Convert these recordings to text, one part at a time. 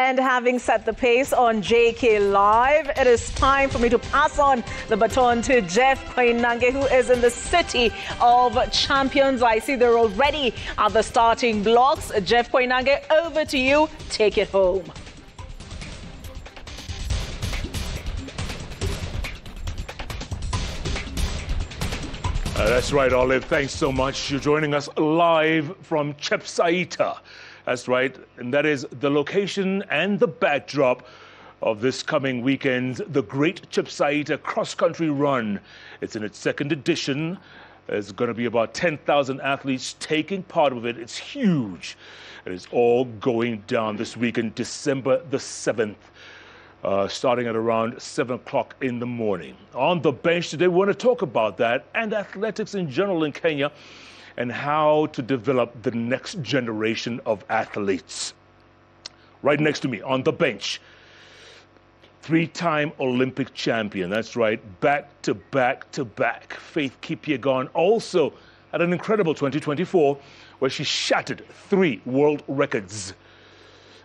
And having set the pace on JKLive, it is time for me to pass on the baton to Jeff Koinange, who is in the city of champions. I see they're already at the starting blocks. Jeff Koinange, over to you. Take it home. That's right, Olive. Thanks so much. You're joining us live from Chepsaita. That's right. And that is the location and the backdrop of this coming weekend's The Great Chepsaita Cross-Country Run. It's in its second edition. There's going to be about 10,000 athletes taking part of it. It's huge. And it's all going down this weekend, December the 7th. Starting at around 7 o'clock in the morning. On the bench today, we want to talk about that and athletics in general in Kenya and how to develop the next generation of athletes. Right next to me on the bench, three-time Olympic champion. That's right, back to back. Faith Kipyegon also had an incredible 2024 where she shattered 3 world records.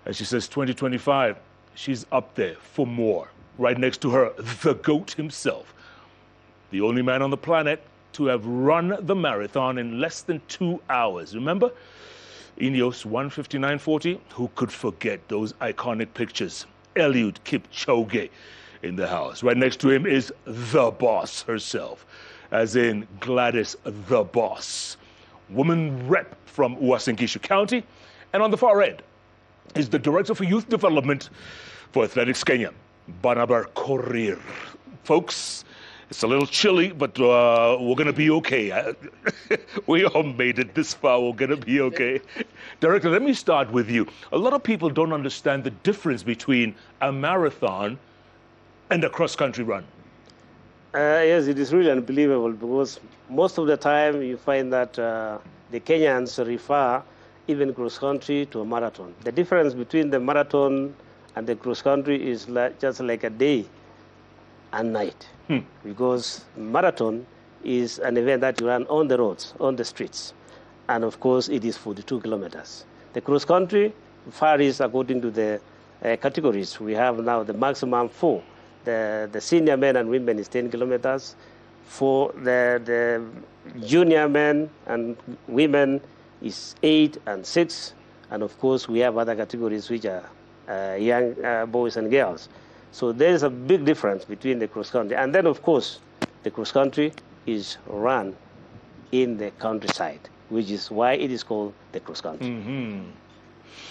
And she says 2025, she's up there for more. Right next to her, the GOAT himself. The only man on the planet to have run the marathon in less than 2 hours. Remember? Ineos 1:59:40. Who could forget those iconic pictures? Eliud Kipchoge in the house. Right next to him is the boss herself, as in Gladys the Boss. Woman rep from Uasin, Gishu County. And on the far end is the Director for Youth Development for Athletics Kenya, Barnaba Korir. Folks, it's a little chilly, but we're going to be okay. We all made it this far. We're going to be okay. Director, let me start with you. A lot of people don't understand the difference between a marathon and a cross-country run. Yes, it is really unbelievable because most of the time you find that the Kenyans refer even cross-country to a marathon. The difference between the marathon and the cross-country is just like a day and night. Because marathon is an event that you run on the roads, on the streets. And of course, it is 42 kilometers. The cross-country varies according to the categories. We have now the maximum 4. The senior men and women is 10 kilometers. For the junior men and women is 8 and 6. And of course, we have other categories which are young boys and girls. So there is a big difference between the cross-country. And then, of course, the cross-country is run in the countryside, which is why it is called the cross-country.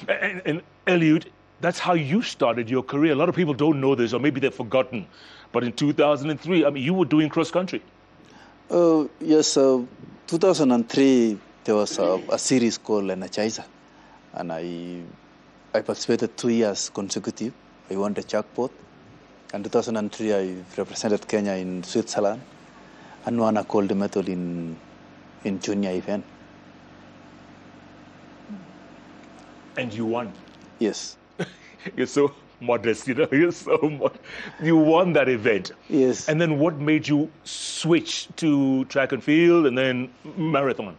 And Eliud, that's how you started your career. A lot of people don't know this, or maybe they've forgotten. But in 2003, I mean, you were doing cross-country. Yes, 2003, there was a series called Chepsaita, and I participated 2 years consecutive. I won the jackpot. In 2003, I represented Kenya in Switzerland and won a gold medal in junior event. And you won? Yes. You're so modest, you know. You're so modest. You won that event. Yes. And then what made you switch to track and field and then marathon?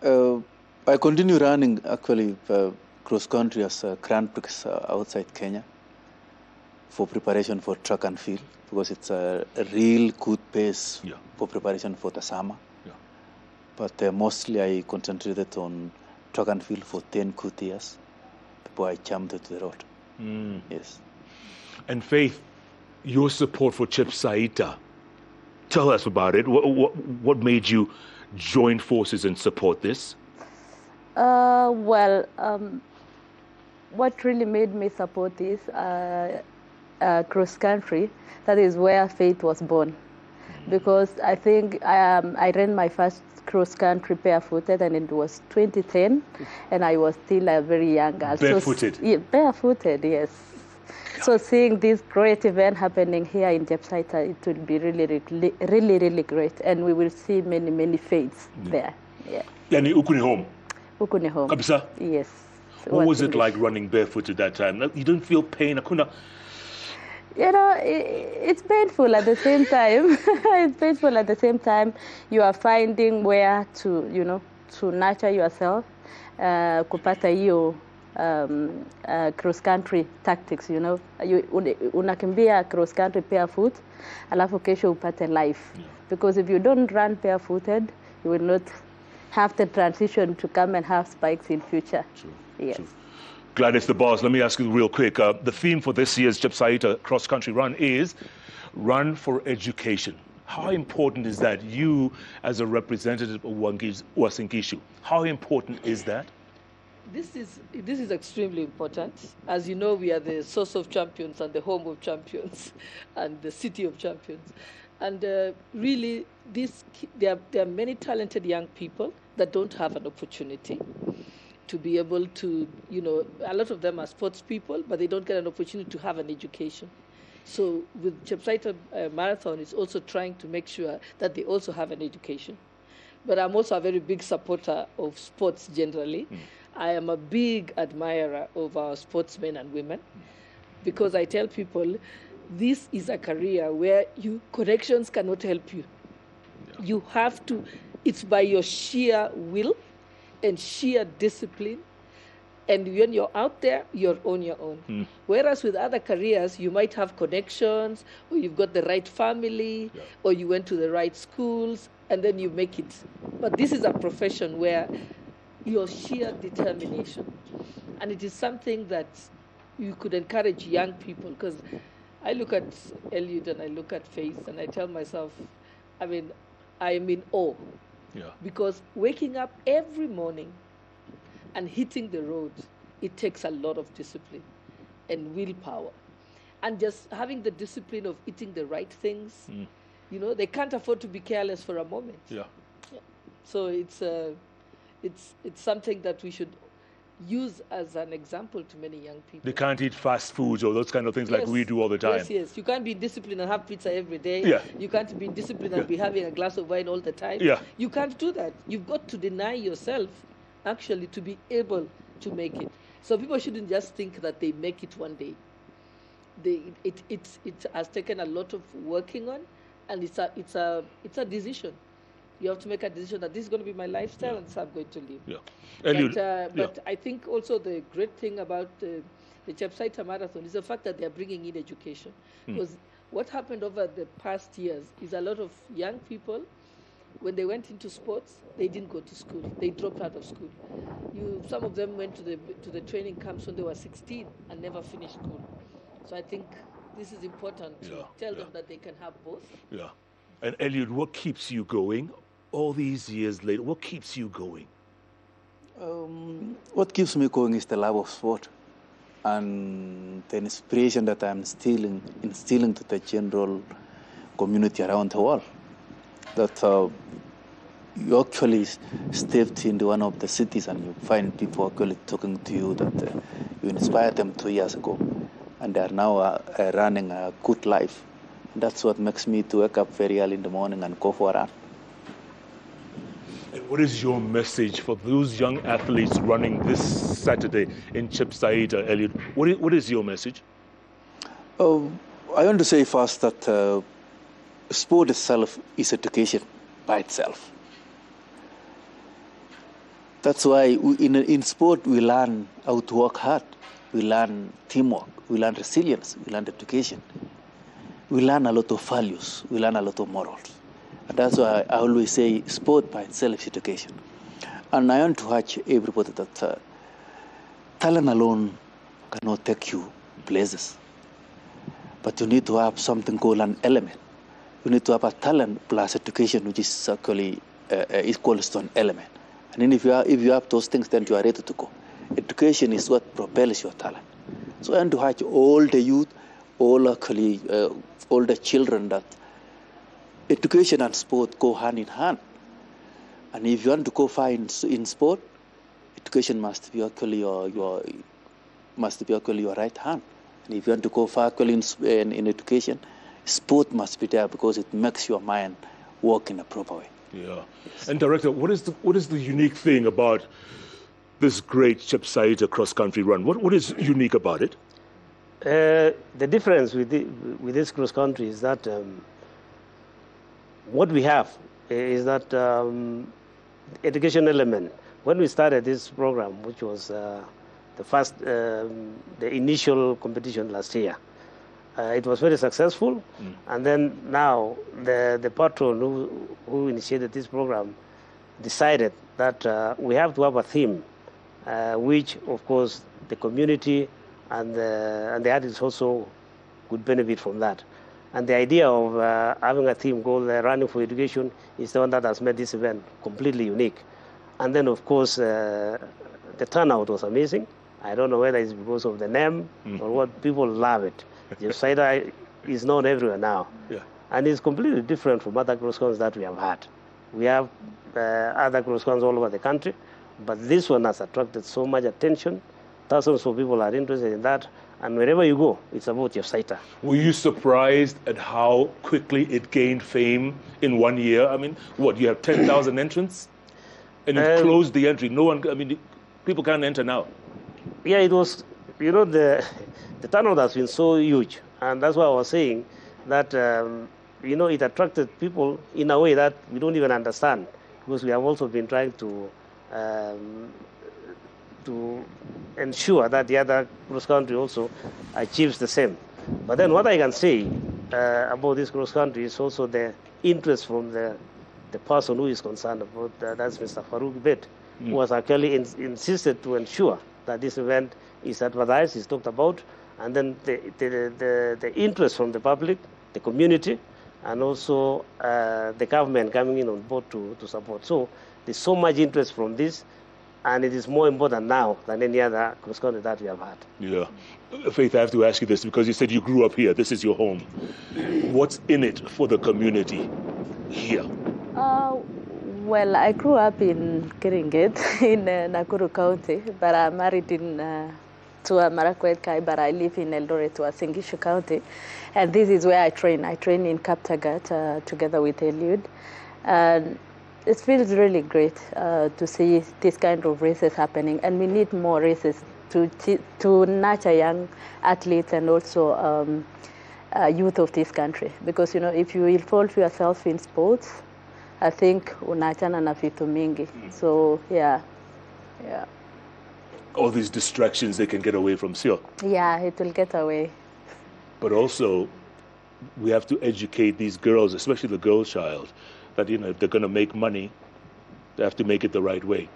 I continue running actually cross-country as a Grand Prix outside Kenya for preparation for track and field because it's a real good pace for preparation for the summer. But mostly I concentrated on track and field for 10 good years before I jumped to the road. Yes. And Faith, your support for Chepsaita, tell us about it. What made you join forces and support this? What really made me support this cross-country, that is where Faith was born. Because I think I ran my first cross-country barefooted, and it was 2010, and I was still a very young girl. Barefooted? So, yeah, barefooted, yes. So seeing this great event happening here in Chepsaita, it would be really great, and we will see many Faiths there. Yeah. Yani ukuni home? Ukuni home. Kabisa? Yes. What was it like running barefooted that time? You don't feel pain? You know, it's painful at the same time. It's painful at the same time. You are finding where to, to nurture yourself, kupata hiyo cross-country tactics, you know. Unakimbia cross-country barefoot, alafu kesho upate life. Because if you don't run barefooted, you will not have the transition to come and have spikes in future. True. Yes. True. Gladys the Boss, let me ask you real quick. The theme for this year's Chepsaita cross-country run is Run for Education. How important is that? You, as a representative of Uasin Gishu, how important is that? This is extremely important. As you know, we are the source of champions and the home of champions and the city of champions. And really, there are many talented young people that don't have an opportunity to be able to, you know, a lot of them are sports people, but they don't get an opportunity to have an education. So with Chepsaita Marathon, it's also trying to make sure that they also have an education. But I'm also a very big supporter of sports generally. I am a big admirer of our sportsmen and women because I tell people this is a career where connections cannot help you. Yeah. You have to, it's by your sheer will and sheer discipline. And when you're out there, you're on your own. Whereas with other careers, you might have connections, or you've got the right family, or you went to the right schools, and then you make it. But this is a profession where your sheer determination. And it is something that you could encourage young people, because I look at Eliud and I look at Faith, and I tell myself, I mean, I am in awe. Yeah. Because waking up every morning and hitting the road, it takes a lot of discipline and willpower. And just having the discipline of eating the right things, you know, they can't afford to be careless for a moment. Yeah. So it's something that we should use as an example to many young people. They can't eat fast foods or those kind of things like we do all the time. Yes. You can't be disciplined and have pizza every day. Yeah. You can't be disciplined and be having a glass of wine all the time. Yeah. You can't do that. You've got to deny yourself actually to be able to make it. So people shouldn't just think that they make it one day. It has taken a lot of working on, and it's a decision. You have to make a decision that this is going to be my lifestyle and this I'm going to live. Yeah. But I think also the great thing about the Chepsaita Marathon is the fact that they're bringing in education. Because what happened over the past years is a lot of young people, when they went into sports, they didn't go to school. They dropped out of school. Some of them went to the training camps when they were 16 and never finished school. So I think this is important to tell them that they can have both. Yeah. And Eliud, what keeps you going all these years later? What keeps you going? What keeps me going is the love of sport and the inspiration that I'm instilling to the general community around the world. That you actually stepped into one of the cities and you find people actually talking to you that you inspired them 2 years ago, and they are now running a good life. That's what makes me to wake up very early in the morning and go for a run. And what is your message for those young athletes running this Saturday in Chepsaita, Eliud? What is your message? I want to say first that sport itself is education by itself. That's why in sport we learn how to work hard, we learn teamwork, we learn resilience, we learn education. We learn a lot of values, we learn a lot of morals. And that's why I always say sport by itself is education. And I want to urge everybody that talent alone cannot take you places. But you need to have something called an element. You need to have a talent plus education, which is actually equals to an element. And then if you have those things, then you are ready to go. Education is what propels your talent. So I want to urge all the youth, all the children, that education and sport go hand in hand. And if you want to go far in sport, education must be actually your right hand. And if you want to go far in education, sport must be there because it makes your mind work in a proper way. Yeah. Yes. And Director, what is the unique thing about this great Chepsaita cross-country run? What is unique about it? The difference with this cross-country is that what we have is that education element. When we started this program, which was the initial competition last year. It was very successful, and then now the patron who initiated this program decided that we have to have a theme, which of course the community and the artists also could benefit from that. And the idea of having a theme called Running for Education is the one that has made this event completely unique. And then of course the turnout was amazing. I don't know whether it's because of the name or what, people love it. Chepsaita is known everywhere now. Yeah. And it's completely different from other cross-countries that we have had. We have other cross-countries all over the country, but this one has attracted so much attention. Thousands of people are interested in that, and wherever you go, it's about Chepsaita. Were you surprised at how quickly it gained fame in 1 year? I mean, what, you have 10,000 entrants? And you closed the entry. No one, I mean, people can't enter now. Yeah, it was, you know, the turnout has been so huge, and that's why I was saying that, you know, it attracted people in a way that we don't even understand, because we have also been trying to ensure that the other cross-country also achieves the same. But then what I can say about this cross-country is also the interest from the person who is concerned about, that's Mr. Farouk Bed, who was actually insisted to ensure that this event is advertised, is talked about, and then the interest from the public, the community, and also the government coming in on board to support. So there's so much interest from this, and it is more important now than any other cross-country that we have had. Yeah. Faith, I have to ask you this, because you said you grew up here. This is your home. What's in it for the community here? Well, I grew up in Kiringet in Nakuru County, but I'm married to a Marakwet Kai, but I live in Eldoret, Uasin, Gishu County. And this is where I train. I train in Kaptagat together with Eliud. And it feels really great to see this kind of races happening. And we need more races to nurture young athletes and also youth of this country. Because, you know, if you involve yourself in sports, I think unaachana na vitu mingi. So, yeah. All these distractions they can get away from, sure. Yeah, it will get away. But also, we have to educate these girls, especially the girl child, that, you know, if they're going to make money, they have to make it the right way.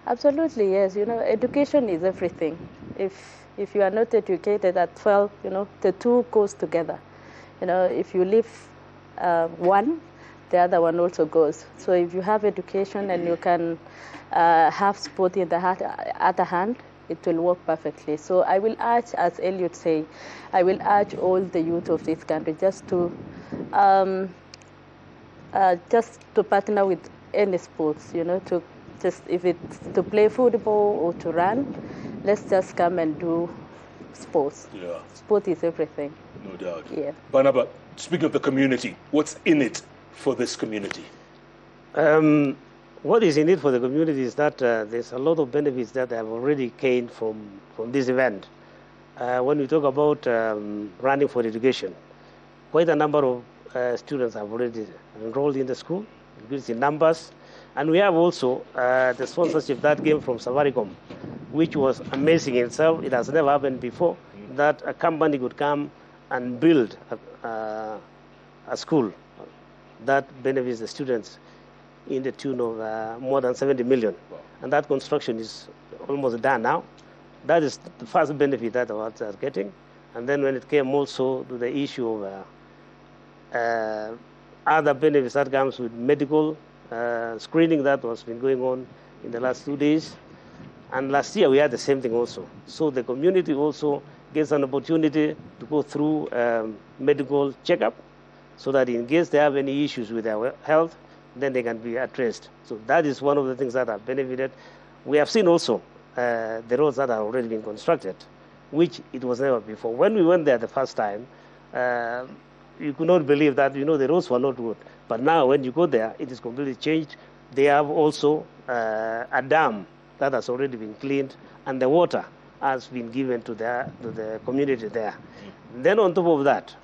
Absolutely, yes. You know, education is everything. If you are not educated at 12, you know, the two goes together. You know, if you leave one, the other one also goes. So if you have education and you can have sport in the other hand, it will work perfectly. So I will urge, as Eliud say, I will urge all the youth of this country just to partner with any sports, you know, to just, if it's to play football or to run, let's just come and do sports. Yeah. Sport is everything. No doubt. Yeah. Barnaba, speaking of the community, what's in it for this community? What is in it for the community is that there's a lot of benefits that have already gained from this event. When we talk about running for education, quite a number of students have already enrolled in the school, increased in numbers. And we have also the sponsorship that came from Safaricom, which was amazing in itself. It has never happened before, that a company could come and build a school that benefits the students in the tune of more than 70 million. Wow. And that construction is almost done now. That is the first benefit that the arts are getting. And then when it came also to the issue of other benefits that comes with medical screening that was been going on in the last 2 days. And last year we had the same thing also. So the community also gets an opportunity to go through medical checkup, so that in case they have any issues with their health, then they can be addressed. So that is one of the things that have benefited. We have seen also the roads that have already been constructed, which it was never before. When we went there the first time, you could not believe that, you know, the roads were not good. But now when you go there, it is completely changed. They have also a dam that has already been cleaned, and the water has been given to the community there. Then on top of that,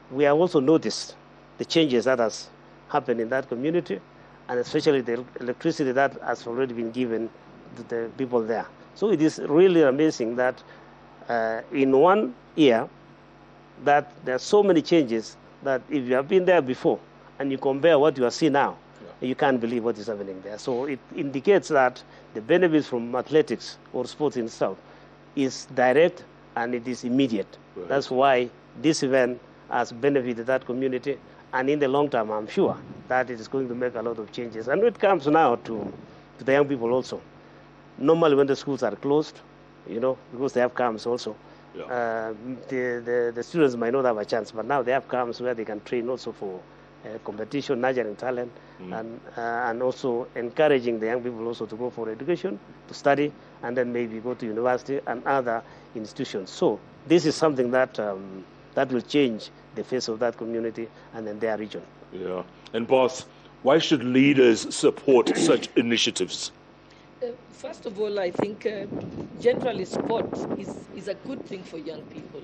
we have also noticed the changes that has happened in that community, and especially the electricity that has already been given to the people there. So it is really amazing that in 1 year, that there are so many changes that if you have been there before and you compare what you are seeing now, you can't believe what is happening there. So it indicates that the benefits from athletics or sports in itself is direct and it is immediate. Right. That's why this event has benefited that community. And in the long term, I'm sure that it is going to make a lot of changes. And it comes now to the young people also. Normally when the schools are closed, because they have camps also, the students might not have a chance, but now they have camps where they can train also for competition, nurturing talent, and also encouraging the young people also to go for education, to study, and then maybe go to university and other institutions. So this is something that that will change the face of that community and then their region. Yeah. And boss, why should leaders support such initiatives? First of all, I think generally sport is a good thing for young people.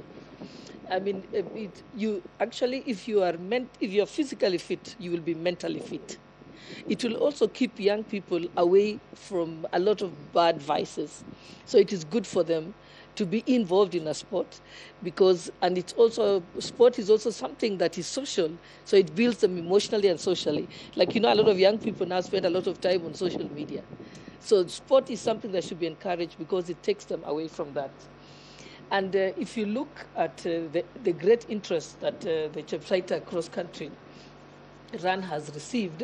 I mean, if you are physically fit, you will be mentally fit. It will also keep young people away from a lot of bad vices. So it is good for them to be involved in a sport sport is also something that is social. So it builds them emotionally and socially. Like, a lot of young people now spend a lot of time on social media. So sport is something that should be encouraged because it takes them away from that. And if you look at the great interest that the Chepsaita cross-country run has received,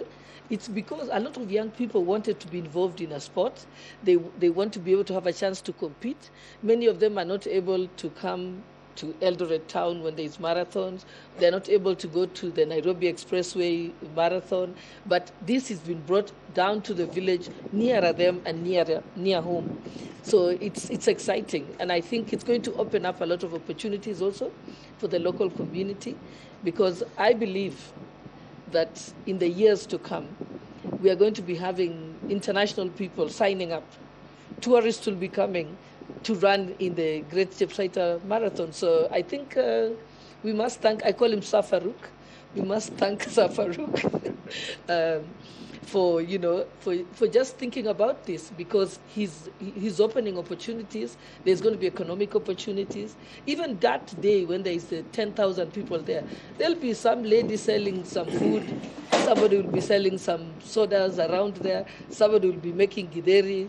it's because a lot of young people wanted to be involved in a sport. They want to be able to have a chance to compete. Many of them are not able to come to Eldoret town when there is marathons. They're not able to go to the Nairobi Expressway marathon. But this has been brought down to the village nearer them and near home. So it's exciting. And I think it's going to open up a lot of opportunities also for the local community, because I believe that in the years to come, we are going to be having international people signing up. Tourists will be coming to run in the Great Chepsaita Marathon. So I think we must thank, I call him Safaruk, we must thank Safaruk for just thinking about this, because he's opening opportunities. There's going to be economic opportunities. Even that day when there is 10,000 people there, there'll be some lady selling some food, somebody will be selling some sodas around there, somebody will be making githeri,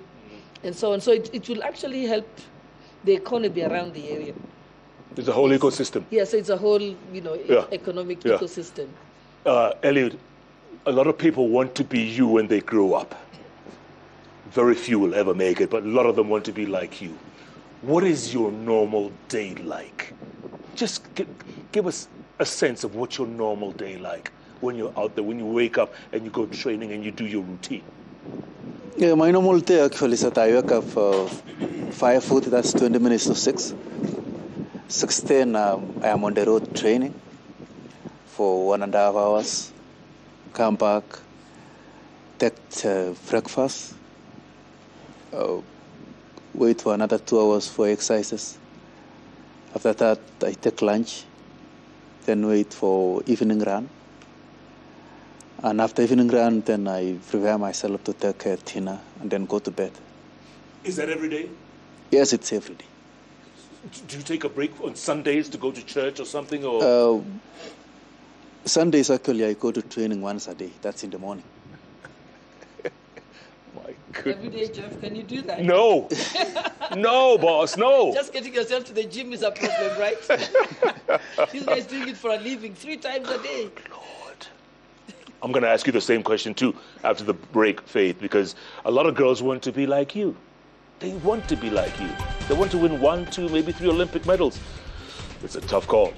and so on. So it will actually help the economy around the area. It's a whole ecosystem. Yes, it's a whole, economic ecosystem. Eliud, a lot of people want to be you when they grow up. Very few will ever make it, but a lot of them want to be like you. What is your normal day like? Just give us a sense of what your normal day like when you're out there, when you wake up and you go training and you do your routine. Yeah, my normal day actually is that I wake up 5 foot, that's 20 minutes to 6. 6:10, I am on the road training for 1.5 hours. Come back, take breakfast, wait for another 2 hours for exercises. After that, I take lunch, then wait for evening run. And after evening run, then I prepare myself to take dinner and then go to bed. Is that every day? Yes, it's every day. Do you take a break on Sundays to go to church or something? Or Sundays, actually, I go to training once a day. That's in the morning. My goodness. Every day, Jeff, can you do that? No. No, boss, no. Just getting yourself to the gym is a problem, right? This guy's doing it for a living 3 times a day. Lord. I'm going to ask you the same question, too, after the break, Faith, because a lot of girls want to be like you. They want to be like you. They want to win 1, 2, maybe 3 Olympic medals. It's a tough call.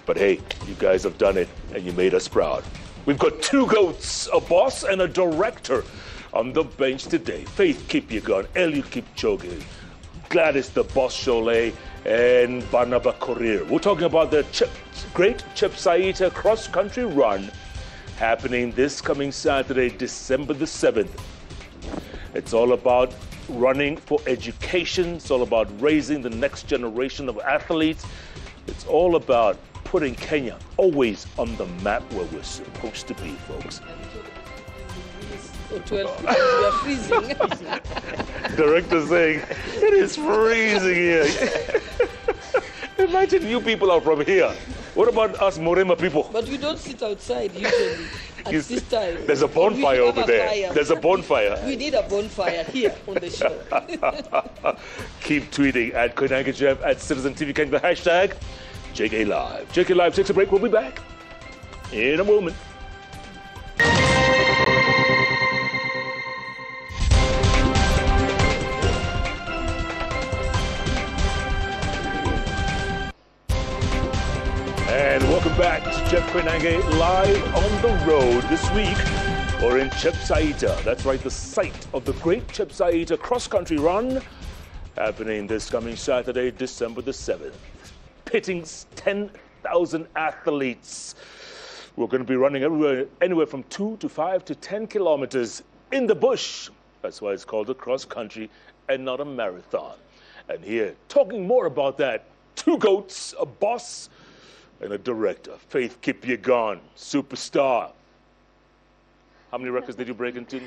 But hey, you guys have done it, and you made us proud. We've got 2 GOATs, a boss and a director, on the bench today. Faith Kipyegon, Eliud Kipchoge, Gladys the Boss Cholet, and Barnaba Korir. We're talking about the Great Chepsaita cross-country run happening this coming Saturday, December the 7th. It's all about running for education. It's all about raising the next generation of athletes. It's all about putting Kenya always on the map where we're supposed to be, folks. Oh, 12 because we are freezing. Director saying, it is freezing here. Imagine you people are from here. What about us Morema people? But we don't sit outside usually at this time. There's a bonfire over there. Fire. There's a bonfire. We need a bonfire here on the show. Keep tweeting at Koinange Jeff, at Citizen TV Kenya, the hashtag JKLive. JKLive takes a break. We'll be back in a moment. And welcome back to Jeff Koinange live on the road this week. We're in Chepsaita. That's right, the site of the great Chepsaita cross-country run happening this coming Saturday, December the 7th. Pitting 10,000 athletes. We're going to be running anywhere from 2 to 5 to 10 kilometers in the bush. That's why it's called a cross-country and not a marathon. And here, talking more about that, two goats, a boss, and a director, Faith Kipyegon, superstar. How many records did you break into?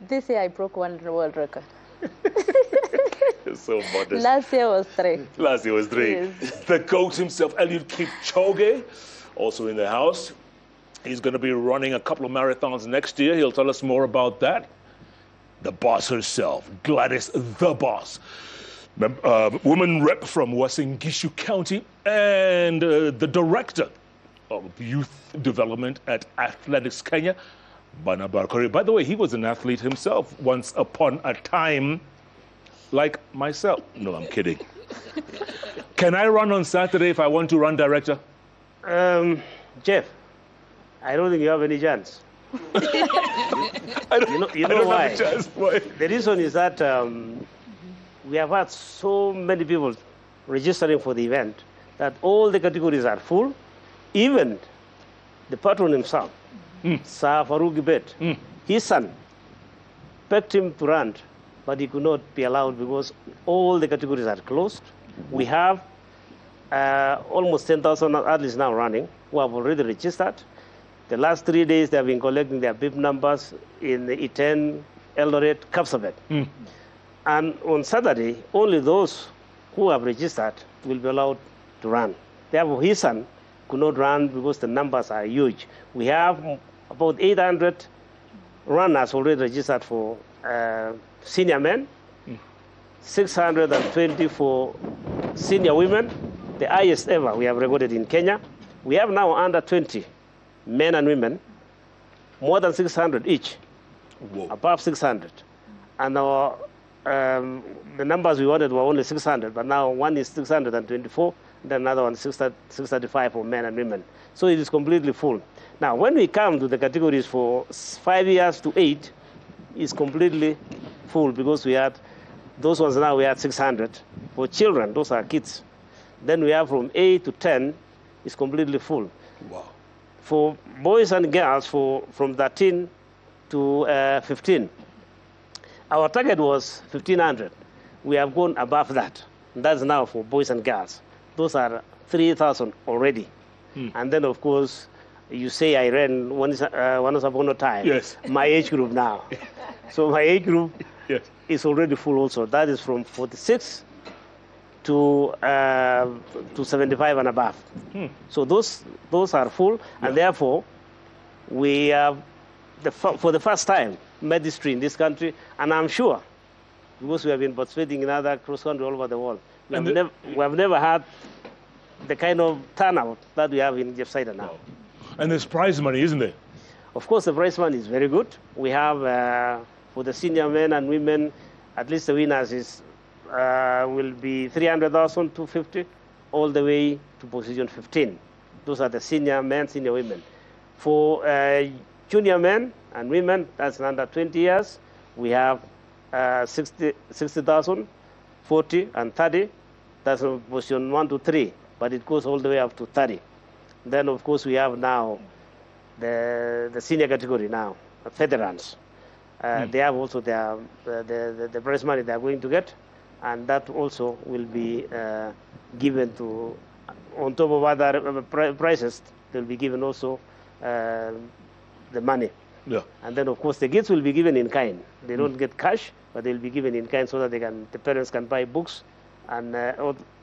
This year I broke one world record. So modest. Last year was 3. Last year was 3. Yes. The GOAT himself, Eliud Kipchoge, also in the house. He's going to be running a couple of marathons next year. He'll tell us more about that. The boss herself, Gladys the Boss. Woman rep from Uasin, Gishu County, and the director of youth development at Athletics Kenya, Bana Barkori. By the way, he was an athlete himself once upon a time, like myself. No, I'm kidding. Can I run on Saturday if I want to run, director? Jeff, I don't think you have any chance. I don't why? have a chance. Why? The reason is that we have had so many people registering for the event that all the categories are full. Even the patron himself, Sir Farouk Bet, his son begged him to run, but he could not be allowed because all the categories are closed. We have almost 10,000 athletes now running who have already registered. The last 3 days they have been collecting their BIP numbers in Iten, Eldoret, Kapsabet. And on Saturday, only those who have registered will be allowed to run. Therefore, his son could not run because the numbers are huge. We have about 800 runners already registered for senior men, 620 for senior women, the highest ever we have recorded in Kenya. We have now under 20 men and women, more than 600 each, above 600. And our the numbers we wanted were only 600, but now one is 624, then another one 635 for men and women. So it is completely full. Now, when we come to the categories for 5 years to 8, it's completely full because we had those ones now we had 600 for children. Those are kids. Then we have from 8 to 10, it's completely full. Wow. For boys and girls, from 13 to 15. Our target was 1,500. We have gone above that. And that's now for boys and girls. Those are 3,000 already. And then, of course, you say I ran once upon a time. Yes. My age group now. So my age group Yes. is already full also. That is from 46 to 75 and above. So those are full, and therefore we have for the first time made history in this country, and I'm sure because we have been participating in other cross country all over the world, we have never had the kind of turnout that we have in Chepsaita now. Wow. And there's prize money, isn't there? Of course, the prize money is very good. We have for the senior men and women, at least the winners is will be 300,000 to 50, all the way to position 15. Those are the senior men, senior women. For junior men and women, that's under 20 years, we have 60,000, 40, and 30. That's position 1 to 3, but it goes all the way up to 30. Then, of course, we have now the senior category now, veterans. They have also the prize money they are going to get, and that also will be given to, on top of other prizes, they'll be given also the money. Yeah. And then, of course, the gifts will be given in kind. They don't get cash, but they'll be given in kind so that the parents can buy books and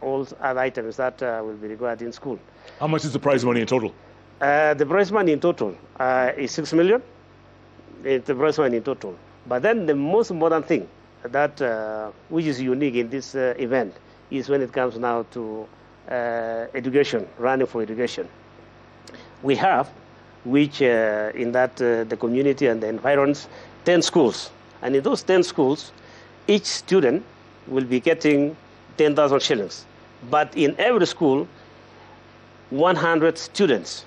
all other items that will be required in school. How much is the prize money in total? The prize money in total is 6 million. It's the prize money in total. But then the most important thing that which is unique in this event is when it comes now to education, running for education. We have, which in that the community and the environs, 10 schools. And in those 10 schools, each student will be getting 10,000 shillings. But in every school, 100 students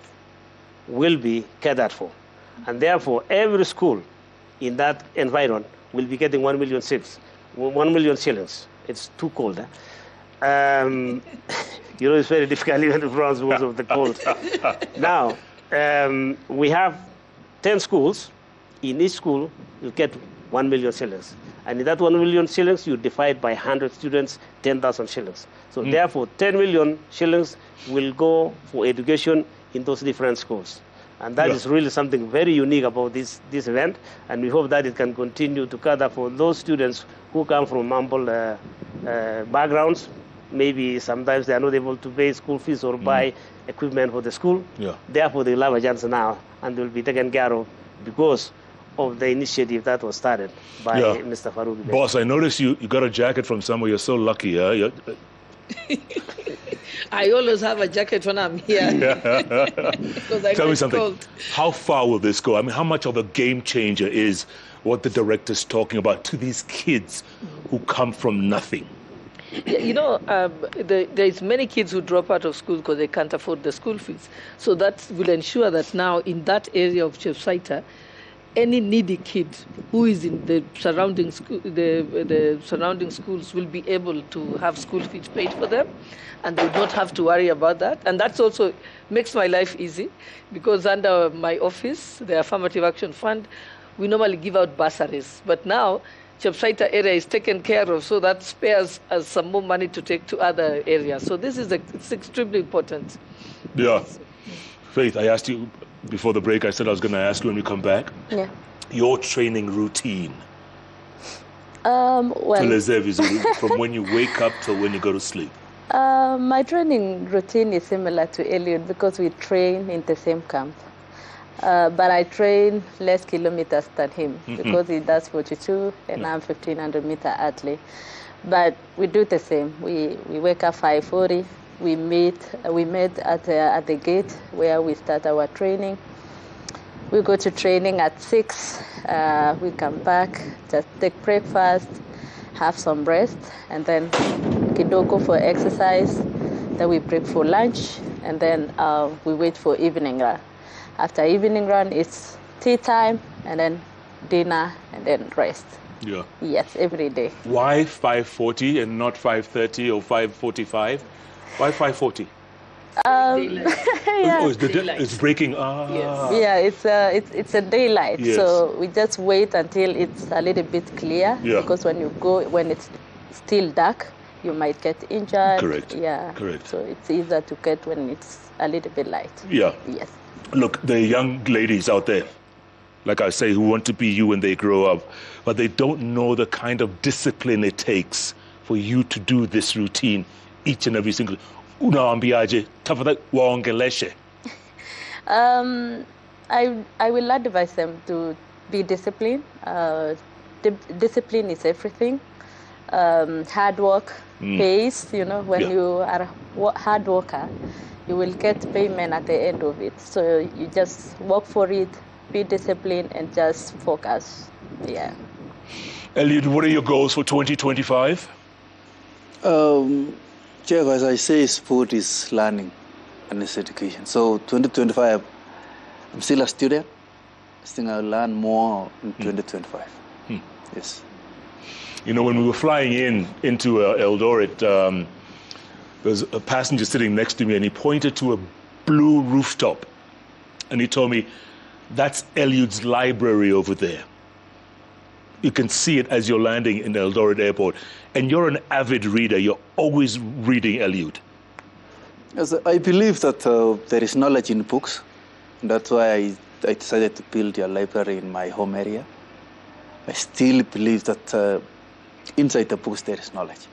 will be catered for. And therefore, every school in that environment will be getting 1 million shillings. It's too cold. You know, it's very difficult even to pronounce because of the cold. Now, we have 10 schools. In each school, you get 1 million shillings. And in that 1 million shillings, you divide by 100 students, 10,000 shillings. So therefore, 10 million shillings will go for education in those different schools. And that is really something very unique about this event. And we hope that it can continue to cater for those students who come from humble backgrounds. Maybe sometimes they are not able to pay school fees or buy equipment for the school. Yeah. Therefore, they will have a chance now and they will be taken care of because of the initiative that was started by Mr. Farouk. Boss, I noticed you got a jacket from somewhere. You're so lucky. I always have a jacket when I'm here. Because I Tell me something. Cold. How far will this go? I mean, how much of a game changer is what the director's talking about to these kids who come from nothing? Yeah, you know, there's many kids who drop out of school because they can't afford the school fees. So that will ensure that now in that area of Chepsaita, any needy kid who is in the surrounding school, the surrounding schools will be able to have school fees paid for them, and they will not have to worry about that. And that's also makes my life easy, because under my office, the Affirmative Action Fund, we normally give out bursaries, but now Chepsaita area is taken care of, so that spares us some more money to take to other areas. So this is it's extremely important. Yeah. Faith, I asked you before the break, I said I was going to ask you when we come back. Yeah. Your training routine. Well, from when you wake up till when you go to sleep. My training routine is similar to Eliud because we train in the same camp. But I train less kilometers than him because he does 42 and I'm 1,500 meter athlete. But we do the same. We wake up 5:40. We meet at the gate where we start our training. We go to training at 6. We come back, just take breakfast, have some rest, and then kidogo for exercise. Then we break for lunch, and then we wait for evening run. After evening run, it's tea time, and then dinner, and then rest. Yeah. Yes, every day. Why 5:40 and not 5:30 or 5:45? Why 5:40? It's breaking. Yes. Yeah, it's a daylight. Yes. So we just wait until it's a little bit clear. Yeah. Because when it's still dark, you might get injured. Correct. Yeah. Correct. So it's easier to get when it's a little bit light. Yeah. Yes. Look, the young ladies out there, like I say, who want to be you when they grow up, but they don't know the kind of discipline it takes for you to do this routine each and every single. I will advise them to be disciplined. Discipline is everything. Hard work pays. You know, when you are a hard worker, you will get payment at the end of it. So you just work for it, be disciplined, and just focus. Yeah. Eliud, what are your goals for 2025? Jeff, as I say, sport is learning and it's education. So 2025, I'm still a student. I think I'll learn more in 2025. Yes. You know, when we were flying into Eldoret, there's a passenger sitting next to me, and he pointed to a blue rooftop, and he told me, "That's Eliud's library over there. You can see it as you're landing in Eldoret Airport, and you're an avid reader. You're always reading Eliud." Yes, I believe that there is knowledge in books. That's why I decided to build a library in my home area. I still believe that inside the books there is knowledge,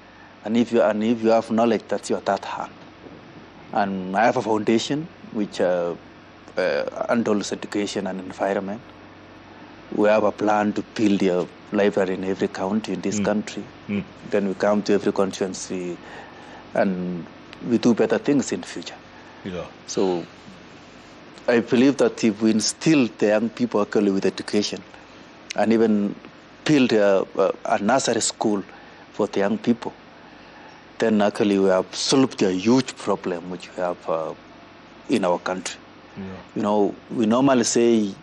and if you have knowledge, that's your third hand. And I have a foundation which handles education and environment. We have a plan to build a library in every county in this country. Then we come to every constituency, and we do better things in future. Yeah. So I believe that if we instill the young people actually with education, and even build a nursery school for the young people, then actually we have solved a huge problem which we have in our country. Yeah. You know, we normally send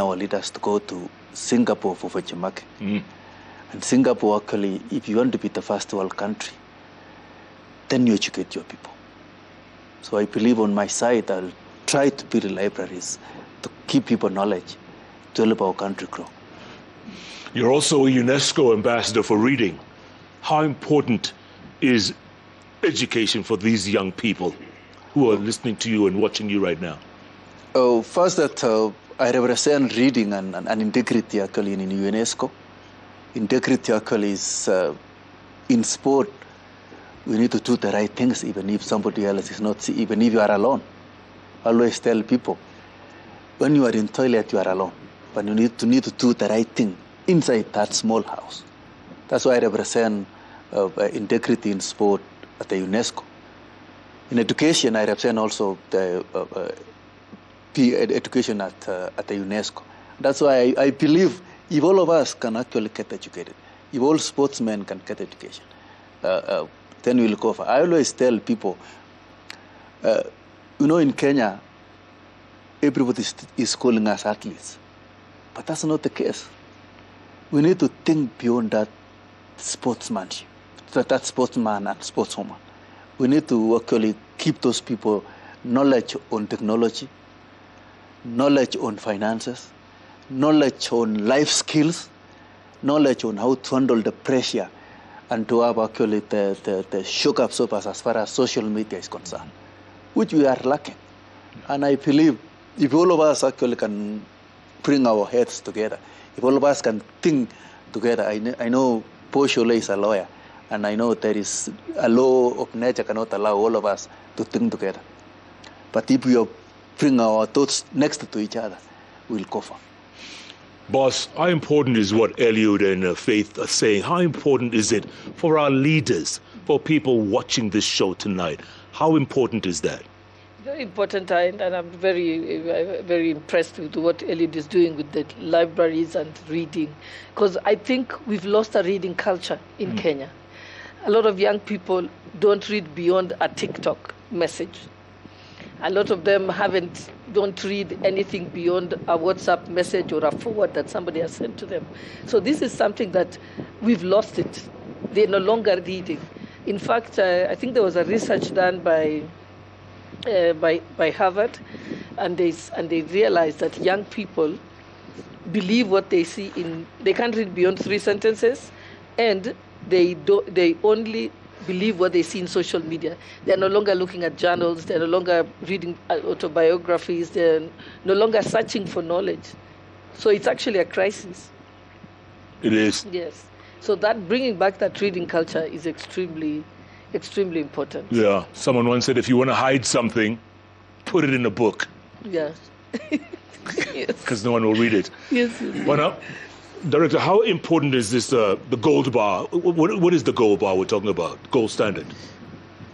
our leaders to go to Singapore for Fujimaki. And Singapore actually, if you want to be the first world country, then you educate your people. So I believe on my side, I'll try to build libraries to keep people knowledge, to help our country grow. You're also a UNESCO ambassador for reading. How important is education for these young people who are listening to you and watching you right now? First, that I represent reading and integrity actually in UNESCO. Integrity actually is in sport. We need to do the right things even if somebody else is not, even if you are alone. I always tell people, when you are in toilet, you are alone. But you need to do the right thing inside that small house. That's why I represent integrity in sport at the UNESCO. In education, I represent also the education at the UNESCO. That's why I believe if all of us can actually get educated, if all sportsmen can get education, then we'll go far. I always tell people, in Kenya, everybody is calling us athletes. But that's not the case. We need to think beyond that sportsmanship, that sportsman and sportswoman. We need to actually keep those people knowledge on technology, knowledge on finances, knowledge on life skills, knowledge on how to handle the pressure, and to have actually the shock absorbers as far as social media is concerned, which we are lacking. And I believe if all of us actually can bring our heads together, if all of us can think together, I know Paul Shole is a lawyer, and I know there is a law of nature cannot allow all of us to think together. But if we bring our thoughts next to each other, we'll go far. Boss, how important is what Eliud and Faith are saying? How important is it for our leaders, for people watching this show tonight? How important is that? Very important, and I'm very impressed with what Eliud is doing with the libraries and reading, because I think we've lost a reading culture in Kenya. A lot of young people don't read beyond a TikTok message. A lot of them don't read anything beyond a WhatsApp message or a forward that somebody has sent to them. So this is something that we've lost it. They're no longer reading. In fact, I think there was a research done by Harvard, and they realized that young people believe what they see they can't read beyond 3 sentences, and they only believe what they see in social media. They're no longer looking at journals, they're no longer reading autobiographies, they're no longer searching for knowledge. So it's actually a crisis. It is. Yes. So that bringing back that reading culture is extremely important. Yeah. Someone once said, if you want to hide something, put it in a book. Yeah. Because no one will read it. Yes. Well, now, Director, how important is this, the gold bar? What is the gold bar we're talking about, gold standard?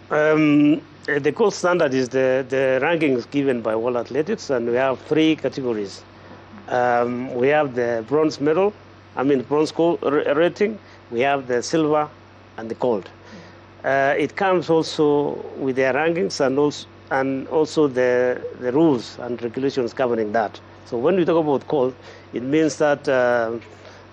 The gold standard is the rankings given by World Athletics, and we have 3 categories. We have the bronze gold rating, we have the silver, and the gold. It comes also with their rankings and also the rules and regulations governing that. So when we talk about gold, it means that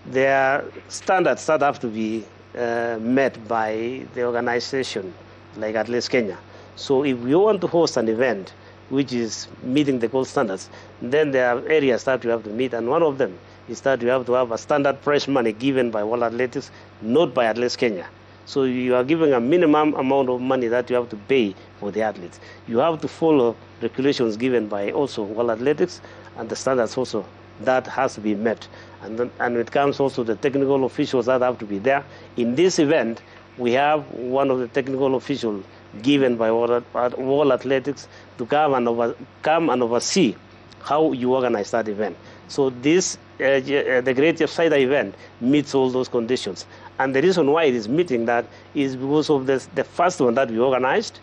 there are standards that have to be met by the organization, like Athletics Kenya. So if we want to host an event which is meeting the gold standards, then there are areas that you have to meet, and one of them is that you have to have a standard prize money given by World Athletics, not by Athletics Kenya. So you are giving a minimum amount of money that you have to pay for the athletes. You have to follow regulations given by also World Athletics and the standards also that has to be met. And it comes also the technical officials that have to be there. In this event, we have one of the technical officials given by World Athletics to come and oversee how you organize that event. So this, the Great Chepsaita event meets all those conditions. And the reason why it is meeting that is because of the first one that we organized.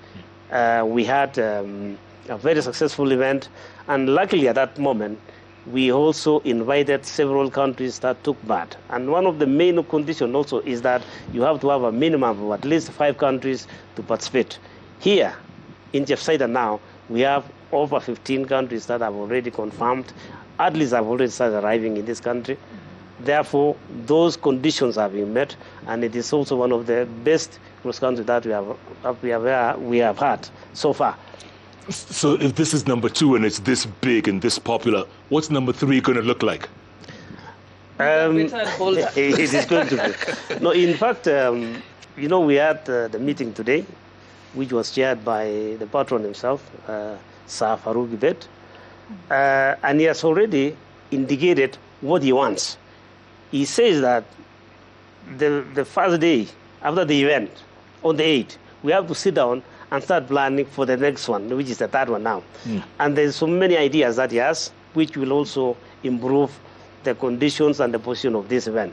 We had a very successful event, and luckily at that moment, we also invited several countries that took part. And one of the main conditions also is that you have to have a minimum of at least 5 countries to participate. Here in Chepsaita now, we have over 15 countries that have already confirmed. Athletes have already started arriving in this country. Therefore, those conditions have been met, and it is also one of the best cross country that we have had so far. So if this is number 2 and it's this big and this popular, what's number 3 going to look like? It is going to be. No, in fact, we had the meeting today, which was chaired by the patron himself, Sir Farouk Ibet, and he has already indicated what he wants. He says that the first day after the event, on the 8th, we have to sit down and start planning for the next one, which is the 3rd one now. And there's so many ideas that he has, which will also improve the conditions and the position of this event.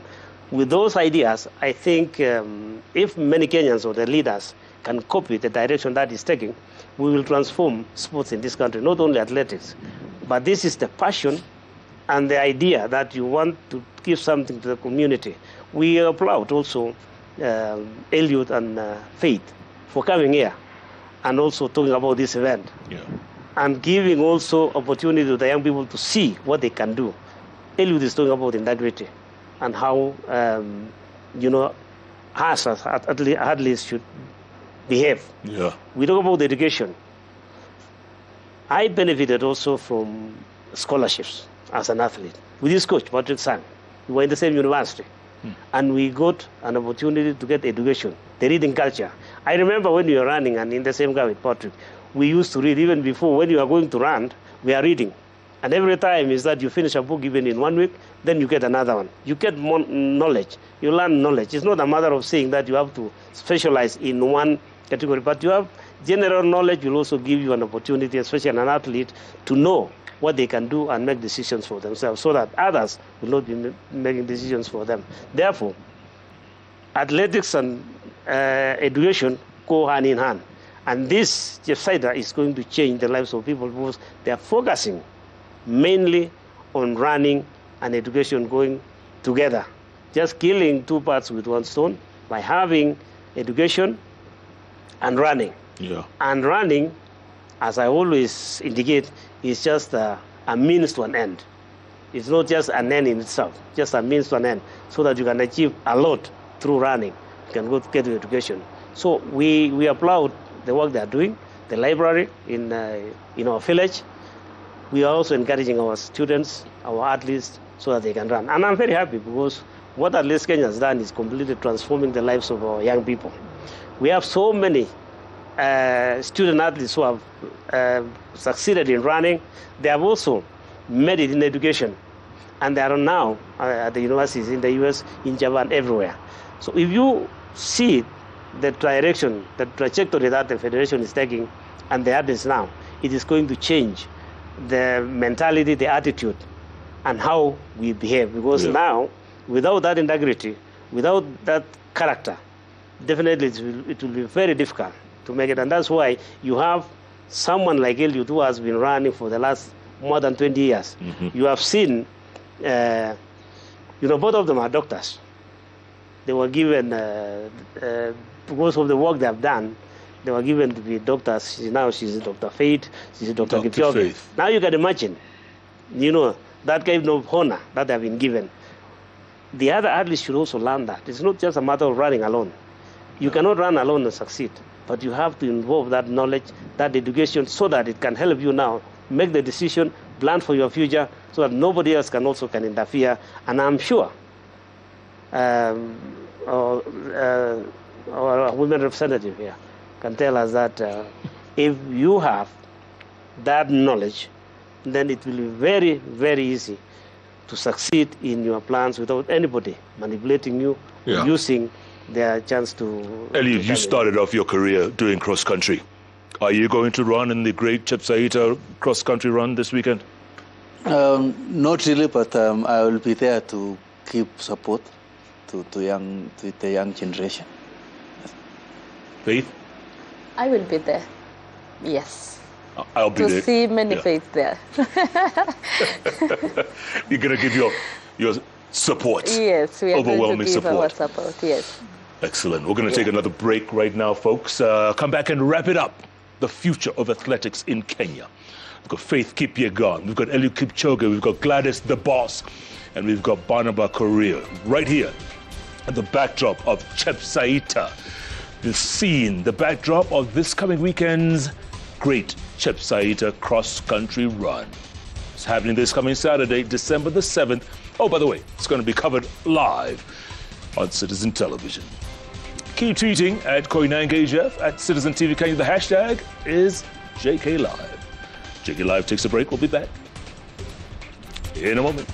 With those ideas, I think if many Kenyans or the leaders can copy the direction that he's taking, we will transform sports in this country, not only athletics. But this is the passion and the idea that you want to give something to the community. We applaud also Eliud and Faith for coming here and also talking about this event. And giving also opportunity to the young people to see what they can do. Eliud is talking about integrity and how, us as athletes should behave. We talk about education. I benefited also from scholarships as an athlete. With this coach, Patrick Sang, we were in the same university. And we got an opportunity to get education, the reading culture. I remember when we were running and in the same car with Patrick, we used to read even before. When you are going to run, we are reading. And every time is that you finish a book even in 1 week, then you get another one. You get more knowledge. You learn knowledge. It's not a matter of saying that you have to specialize in one category, but you have general knowledge will also give you an opportunity, especially an athlete, to know what they can do and make decisions for themselves so that others will not be making decisions for them. Therefore, athletics and education go hand in hand. And this Chepsaita is going to change the lives of people because they are focusing mainly on running and education going together. Just killing 2 birds with 1 stone by having education and running. And running, as I always indicate, is just a means to an end. It's not just an end in itself, just a means to an end, so that you can achieve a lot through running. You can go to get your education. So we applaud the work they are doing, the library in our village. We are also encouraging our students, our athletes, so that they can run. And I'm very happy because what Athletics Kenya has done is completely transforming the lives of our young people. We have so many student athletes who have succeeded in running. They have also made it in education, and they are now at the universities in the US, in Japan, everywhere. So if you see the direction, the trajectory that the federation is taking, and the athletes now, it is going to change the mentality, the attitude, and how we behave. Because now, without that integrity, without that character, definitely it will be very difficult to make it. And that's why you have someone like Eliud who has been running for the last more than 20 years. You have seen, both of them are doctors. They were given, because of the work they have done, they were given to be doctors. Now she's Dr. Faith, she's Dr. Kipchoge. Now you can imagine, that kind of honor that they have been given. The other athletes should also learn that. It's not just a matter of running alone. You cannot run alone and succeed, but you have to involve that knowledge, that education, so that it can help you now make the decision, plan for your future, so that nobody else can interfere. And I'm sure our women representative here can tell us that If you have that knowledge, then it will be very, very easy to succeed in your plans without anybody manipulating you, using their chance to... Elliot, you started off your career doing cross-country. Are you going to run in the great Chepsaita cross-country run this weekend? Not really, but I will be there to give support to the young generation. Faith? I will be there. Yes. I'll be there. To see many faiths there. You're going to give your support. Yes, we are overwhelming going to give support. our support, yes. Excellent. We're going to take another break right now, folks. Come back and wrap it up. The future of athletics in Kenya. We've got Faith Kipyegon, we've got Eliud Kipchoge, we've got Gladys the Boss, and we've got Barnaba Korir right here at the backdrop of Chepsaita. The scene, the backdrop of this coming weekend's great Chepsaita cross-country run. It's happening this coming Saturday, December the 7th. Oh, by the way, it's going to be covered live on Citizen Television. Keep tweeting at Koinange at Citizen TV Kenya. The hashtag is JKLive. JKLive takes a break. We'll be back in a moment.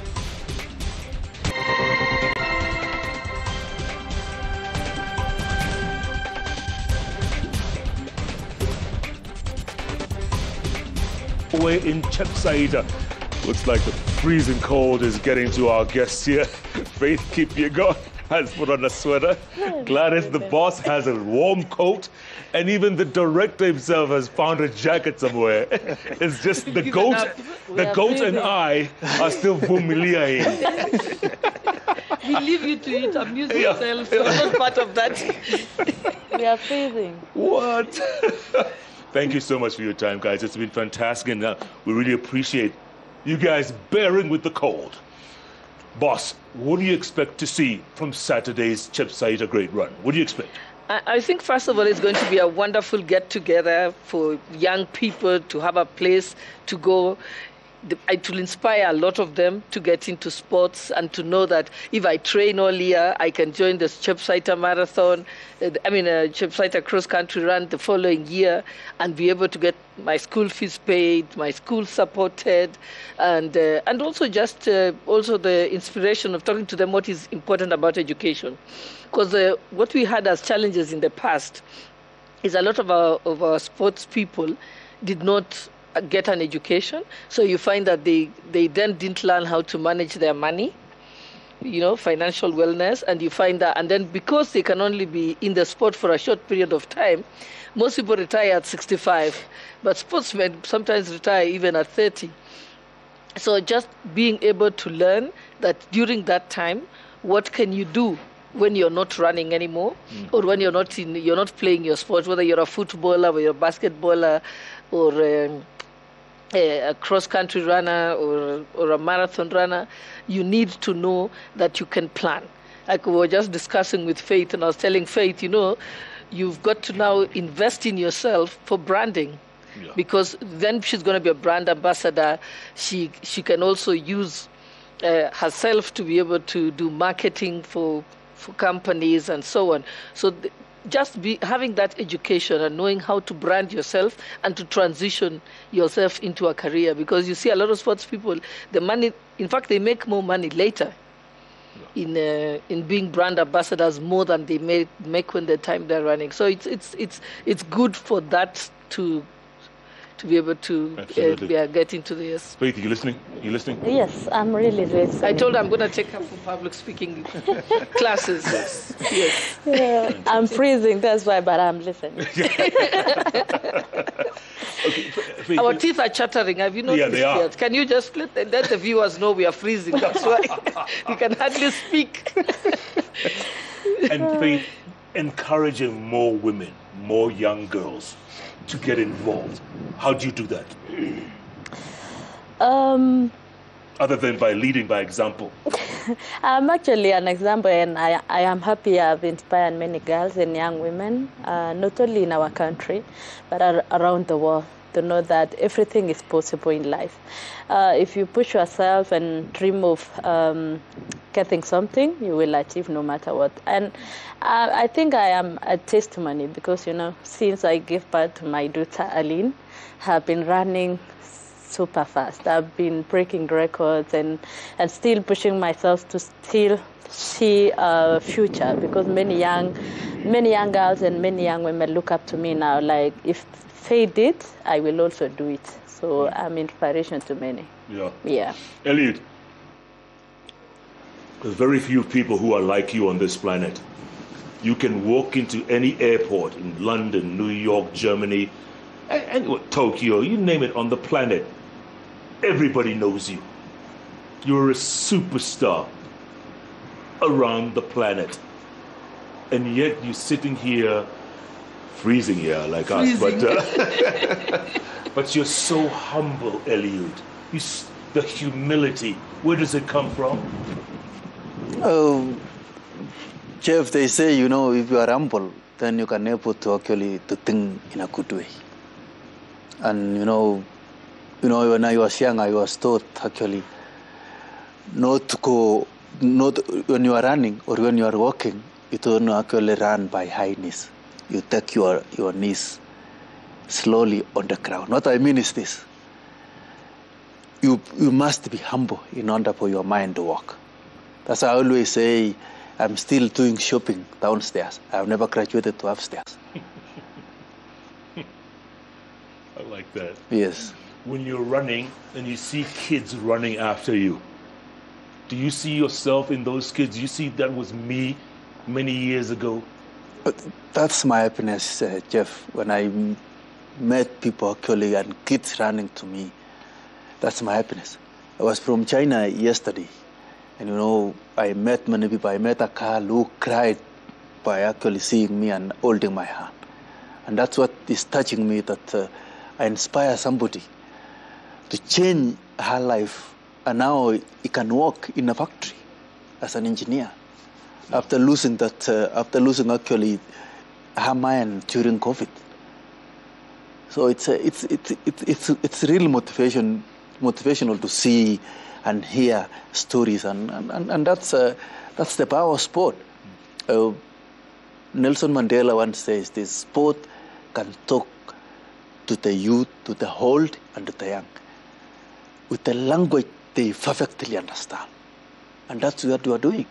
Away in Chepsaita. Looks like the freezing cold is getting to our guests here. Faith Kipyegon has put on a sweater. Gladys the Boss has a warm coat. And even the director himself has found a jacket somewhere. It's just the goat and I are still familiar. We leave you to it, amuse yourself. So I'm not part of that. We are freezing. What? Thank you so much for your time, guys. It's been fantastic, and we really appreciate you guys bearing with the cold. Boss, what do you expect to see from Saturday's Chepsaita Great Run? What do you expect? I think, first of all, it's going to be a wonderful get-together for young people to have a place to go. It will inspire a lot of them to get into sports and to know that if I train all year, I can join the Chepsaita Marathon, Chepsaita cross-country run the following year and be able to get my school fees paid, my school supported, and also just also the inspiration of talking to them what is important about education. Because what we had as challenges in the past is a lot of our sports people did not get an education, so you find that they then didn't learn how to manage their money, financial wellness, and you find that, and then because they can only be in the sport for a short period of time, most people retire at 65, but sportsmen sometimes retire even at 30. So just being able to learn that during that time, what can you do when you're not running anymore, or when you're not playing your sport, whether you're a footballer or you're a basketballer or a cross-country runner or a marathon runner, you need to know that you can plan. Like we were just discussing with Faith, and I was telling Faith, you've got to now invest in yourself for branding. Yeah. Because then she's going to be a brand ambassador. She can also use herself to be able to do marketing for companies and so on. So having that education and knowing how to brand yourself and to transition yourself into a career, because you see a lot of sports people, the money, in fact, they make more money later in being brand ambassadors more than they make when the time they're running. So it's good for that to be able to get into this. Faith, are you listening? Yes, I'm really listening. I told her I'm going to take her for public speaking classes. Yes. Yeah, I'm freezing, that's why, but I'm listening. Okay, our teeth are chattering. Have you noticed? Yeah, they are. Yet? Can you just let the viewers know we are freezing? That's why we can hardly speak. And Faith, encouraging more women, more young girls to get involved. How do you do that? Other than by leading by example. I'm actually an example, and I am happy I've inspired many girls and young women, not only in our country, but around the world, to know that everything is possible in life. If you push yourself and dream of getting something, you will achieve no matter what. And I think I am a testimony because, since I gave birth to my daughter, Aline, have been running super fast. I've been breaking records and still pushing myself to still see a future because many young girls and many young women look up to me now. Like, if Faith did, I will also do it. So I'm inspiration to many. Yeah. Eliud, there's very few people who are like you on this planet. You can walk into any airport in London, New York, Germany, and Tokyo, you name it on the planet. Everybody knows you. You're a superstar around the planet. And yet you're sitting here, freezing here like us, but you're so humble, Eliud. The humility, where does it come from? Oh, Jeff, they say, if you are humble, then you can able to actually to think in a good way. And, when I was young, I was taught actually not to go, not when you are running or when you are walking, you don't actually run by high knees. You take your knees slowly on the ground. What I mean is this. You must be humble in order for your mind to work. That's why I always say I'm still doing shopping downstairs. I've never graduated to upstairs. I like that. Yes. When you're running and you see kids running after you, do you see yourself in those kids? You see that was me many years ago? That's my happiness, Jeff. When I met people actually and kids running to me, that's my happiness. I was from China yesterday, and I met many people. I met a girl who cried by actually seeing me and holding my hand. And that's what is touching me, that I inspire somebody to change her life, and now he can work in a factory as an engineer after losing actually her mind during COVID. So it's really motivational to see and hear stories, and that's the power of sport. Nelson Mandela once says this: sport can talk to the youth, to the old, and to the young with a language they perfectly understand, and that's what we are doing.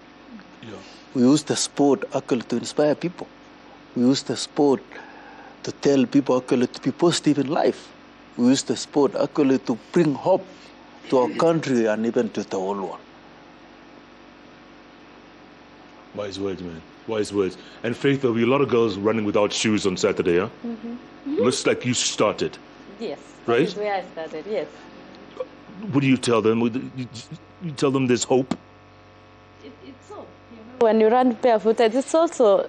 Yeah. We use the sport actually to inspire people. We use the sport to tell people actually to be positive in life. We use the sport actually to bring hope to our country and even to the whole world. Wise words, man. Wise words. And Faith, there'll be a lot of girls running without shoes on Saturday, huh? Mm-hmm. Looks like you started. Yes. Right? That's where I started, yes. What do you tell them? You tell them there's hope? It's so. When you run barefooted, it's also,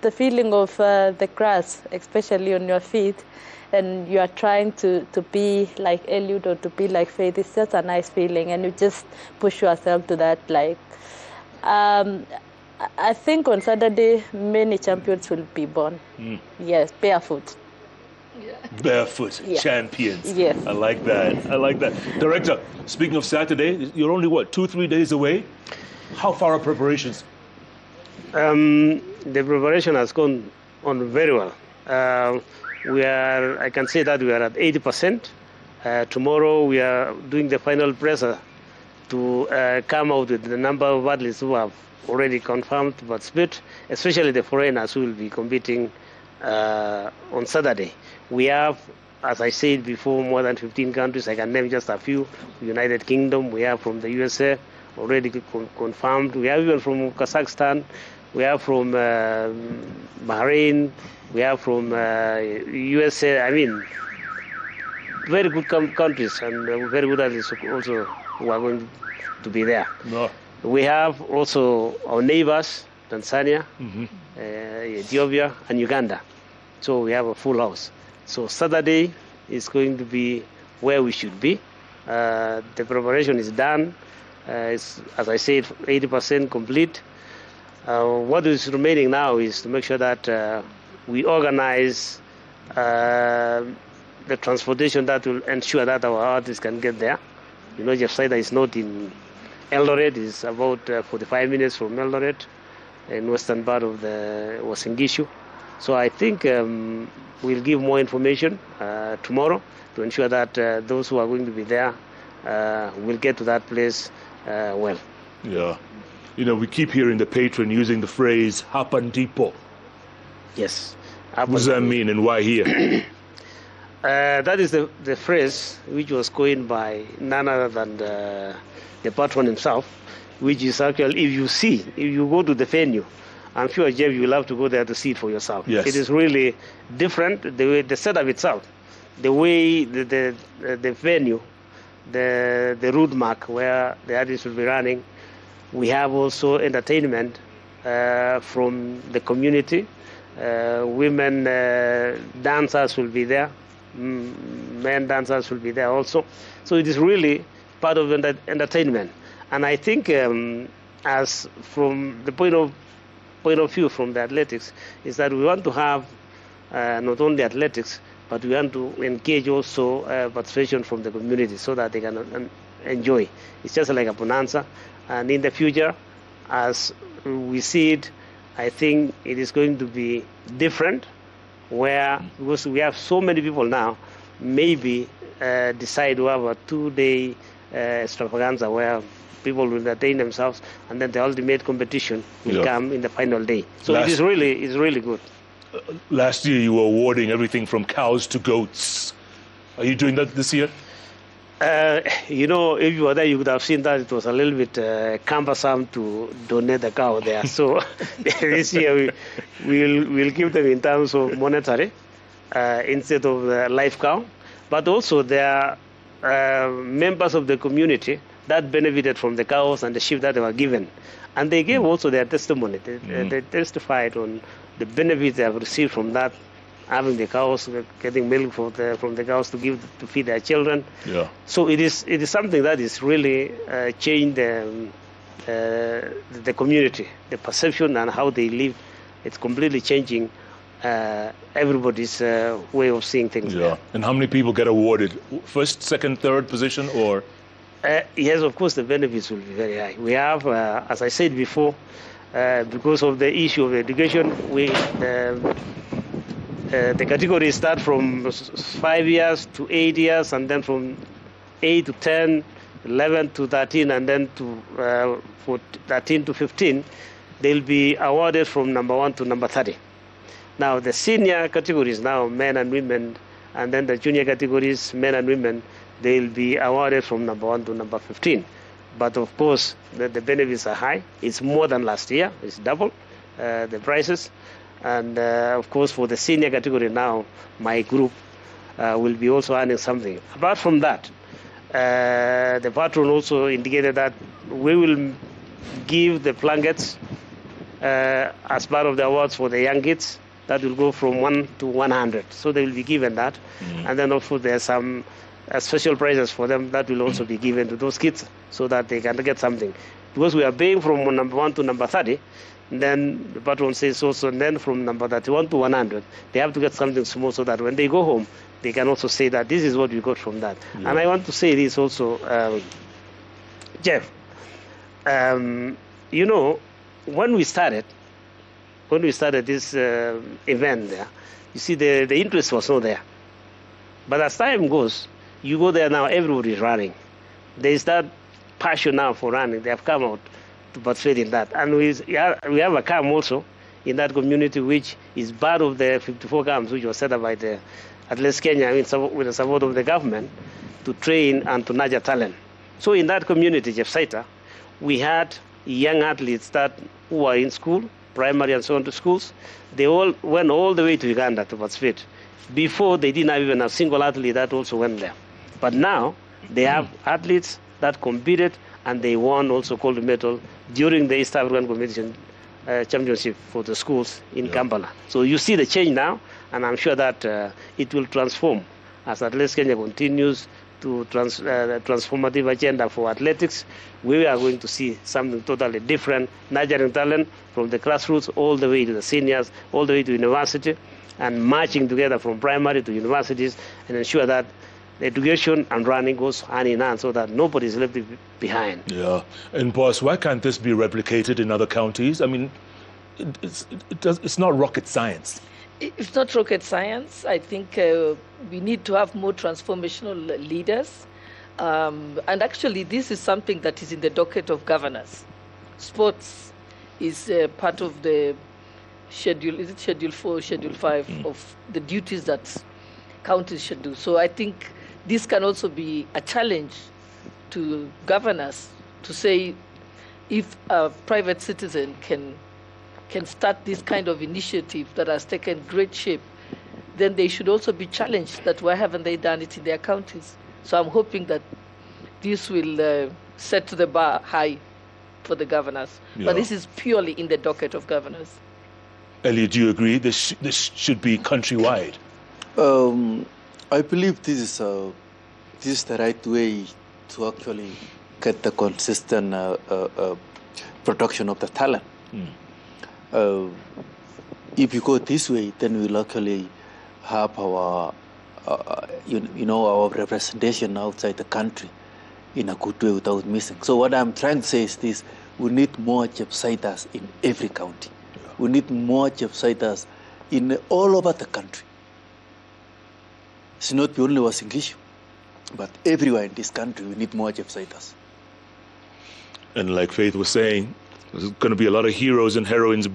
the feeling of the grass, especially on your feet, and you are trying to be like Eliud or to be like Faith. It's just a nice feeling, and you just push yourself to that. I think on Saturday, many champions will be born. Yes, barefoot. Yeah. Barefoot champions. Yes. I like that. Director, speaking of Saturday, you're only 2-3 days away. How far are preparations? The preparation has gone on very well. I can say that we are at 80%. Tomorrow we are doing the final presser to come out with the number of athletes who have already confirmed participate, especially the foreigners who will be competing on Saturday. We have, as I said before, more than 15 countries. I can name just a few. United Kingdom, we have from the USA already confirmed. We have even from Kazakhstan. We have from Bahrain. We have from USA. I mean, very good countries and very good athletes also who are going to be there. No. We have also our neighbors, Tanzania, Ethiopia, and Uganda. So we have a full house. So Saturday is going to be where we should be. The preparation is done. It's, as I said, 80% complete. What is remaining now is to make sure that we organize the transportation that will ensure that our artists can get there. Chepsaita is not in Eldoret is about 45 minutes from Eldoret, in western part of the Uasin Gishu. So I think we'll give more information tomorrow to ensure that those who are going to be there will get to that place well. Yeah. You know, we keep hearing the patron using the phrase "Hapandipo." Yes. What does that mean and why here? That is the phrase which was coined by none other than the patron himself, which is actually, if you go to the venue, I'm sure, Jeff, you'll have to go there to see it for yourself. Yes. It is really different, the setup itself, the way the venue, the route mark where the artists will be running. We have also entertainment from the community. Women dancers will be there. Men dancers will be there also. So it is really part of entertainment. And I think as from the point of view from the athletics is that we want to have not only athletics, but we want to engage also participation from the community so that they can enjoy. It's just like a bonanza. And in the future, as we see it, I think it is going to be different, because we have so many people now, maybe decide to have a 2-day extravaganza where people will entertain themselves, and then the ultimate competition will come in the final day. So it is really good. Last year you were awarding everything from cows to goats. Are you doing that this year? You know, if you were there, you would have seen that it was a little bit cumbersome to donate the cow there. So this year we'll give them in terms of monetary instead of the live cow. But also there are members of the community that benefited from the cows and the sheep that they were given. And they gave also their testimony. They testified on the benefits they have received from that, having the cows, getting milk from the cows to feed their children. Yeah. So it is something that is really changed the community, the perception and how they live. It's completely changing everybody's way of seeing things. Yeah. And how many people get awarded? First, second, third position, or? Yes, of course, the benefits will be very high. We have, as I said before, because of the issue of education, the categories start from 5 years to 8 years, and then from 8 to 10, 11 to 13, and then to 13 to 15, they'll be awarded from number 1 to number 30. Now, the senior categories now, men and women, and then the junior categories, men and women, they'll be awarded from number 1 to number 15. But of course, the benefits are high. It's more than last year. It's double the prices. And of course, for the senior category now, my group will be also earning something. Apart from that, the patron also indicated that we will give the blankets as part of the awards for the young kids. That will go from 1 to 100. So they will be given that. And then also there's some special prizes for them that will also be given to those kids so that they can get something. Because we are paying from number 1 to number 30, then the patron says also, and then from number 31 to 100, they have to get something small so that when they go home, they can also say that this is what we got from that. Yeah. And I want to say this also, Jeff, you know, when we started this event there, you see the interest was not there. But as time goes, you go there now, everybody is running. There is that passion now for running. They have come out to participate in that. And we have a camp also in that community, which is part of the 54 camps, which was set up by the Athletics Kenya with the support of the government to train and to nurture talent. So in that community, Chepsaita, we had young athletes who were in school, primary and secondary schools. They all went all the way to Uganda to participate. Before, they didn't have even a single athlete that also went there. But now, they have athletes that competed, and they won also gold medal during the East African Competition Championship for the schools in Kampala. So you see the change now, and I'm sure that it will transform as Athletics Kenya continues to transformative agenda for athletics. We are going to see something totally different, nurturing talent from the grassroots all the way to the seniors, all the way to university, and marching together from primary to universities and ensure that the education and running goes hand in hand so that nobody is left behind. Yeah. And boss, why can't this be replicated in other counties? I mean, it's not rocket science. It's not rocket science. I think we need to have more transformational leaders. And actually, this is something that is in the docket of governors. Sports is part of the schedule, is it Schedule 4, Schedule 5 of the duties that counties should do. So I think this can also be a challenge to governors to say if a private citizen can start this kind of initiative that has taken great shape, then they should also be challenged that why haven't they done it in their counties? So I'm hoping that this will set the bar high for the governors. Yeah. But this is purely in the docket of governors. Elliot, do you agree this should be countrywide? I believe this is the right way to actually get the consistent production of the talent. If you go this way, then we'll actually have our our representation outside the country in a good way without missing. So what I'm trying to say is this: we need more Chepsaitas in every county. Yeah. We need more Chepsaitas in all over the country. It's not only Uasin Gishu, but everywhere in this country we need more Chepsaitas. And like Faith was saying, there's going to be a lot of heroes and heroines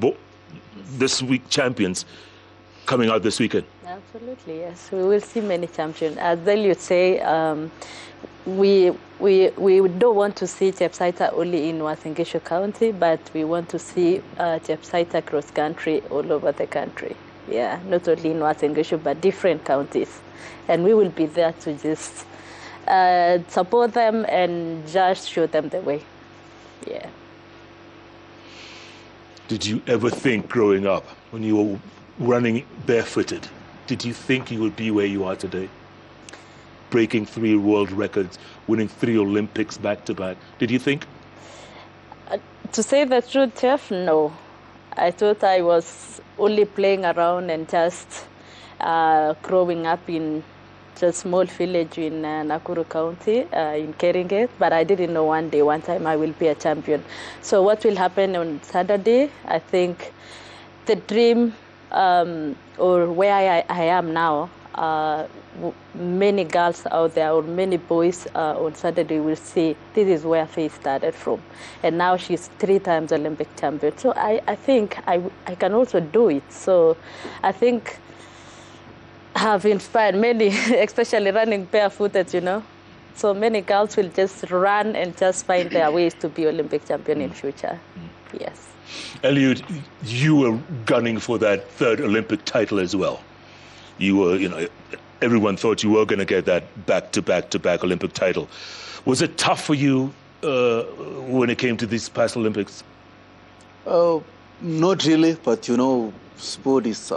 this week, champions, coming out this weekend. Absolutely, yes. We will see many champions. As Elliot say, we don't want to see Chepsaita only in Uasin Gishu County, but we want to see Chepsaita cross country all over the country. Yeah, not only in Uasin Gishu, but different counties. And we will be there to just support them and just show them the way. Yeah. Did you ever think growing up, when you were running barefooted, did you think you would be where you are today? Breaking 3 world records, winning 3 Olympics back-to-back. Did you think? To say the truth, Jeff, no. I thought I was only playing around and just growing up in just small village in Nakuru County, in Keringet, but I didn't know one time I will be a champion. So what will happen on Saturday, I think the dream or where I am now, many girls out there or many boys on Saturday will see this is where Faith started from. And now she's 3 times Olympic champion. So I think I can also do it. So I think have inspired many, especially running barefooted, So many girls will just run and just find their ways to be Olympic champion in future. Yes. Eliud, you were gunning for that 3rd Olympic title as well. You were, everyone thought you were going to get that back-to-back Olympic title. Was it tough for you when it came to these past Olympics? Not really, but sport is,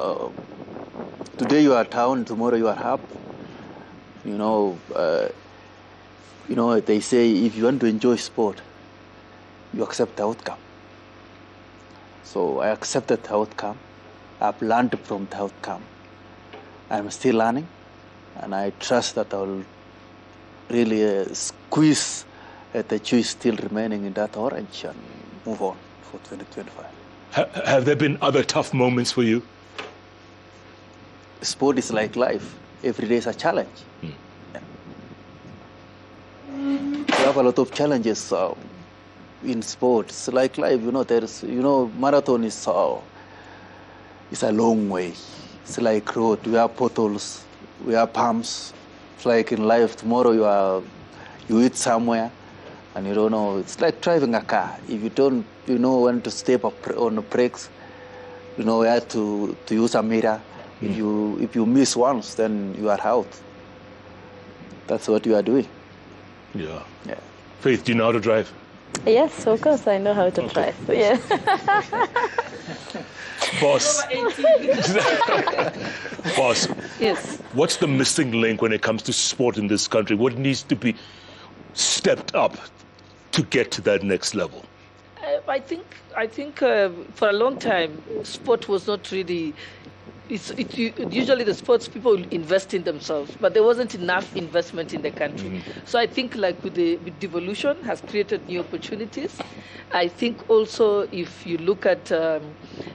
today you are down, tomorrow you are up. They say if you want to enjoy sport, you accept the outcome. So I accepted the outcome. I've learned from the outcome. I'm still learning, and I trust that I'll really squeeze the juice still remaining in that orange and move on for 2025. Have there been other tough moments for you? Sport is like life. Every day is a challenge. Yeah. We have a lot of challenges in sports. Like life, there's, marathon is a long way. It's like road. We have potholes. We have bumps. It's like in life. Tomorrow you eat somewhere, and you don't know. It's like driving a car. If you don't, when to step up on the brakes, you have to use a mirror. If you miss once, then you are out. That's what you are doing. Yeah. Faith, do you know how to drive? Yes, of course I know how to drive. Yeah. Boss. Boss. Yes. What's the missing link when it comes to sport in this country? What needs to be stepped up to get to that next level? I think for a long time, sport was not really usually the sports people invest in themselves, but there wasn't enough investment in the country. So I think like with devolution has created new opportunities. I think also if you look at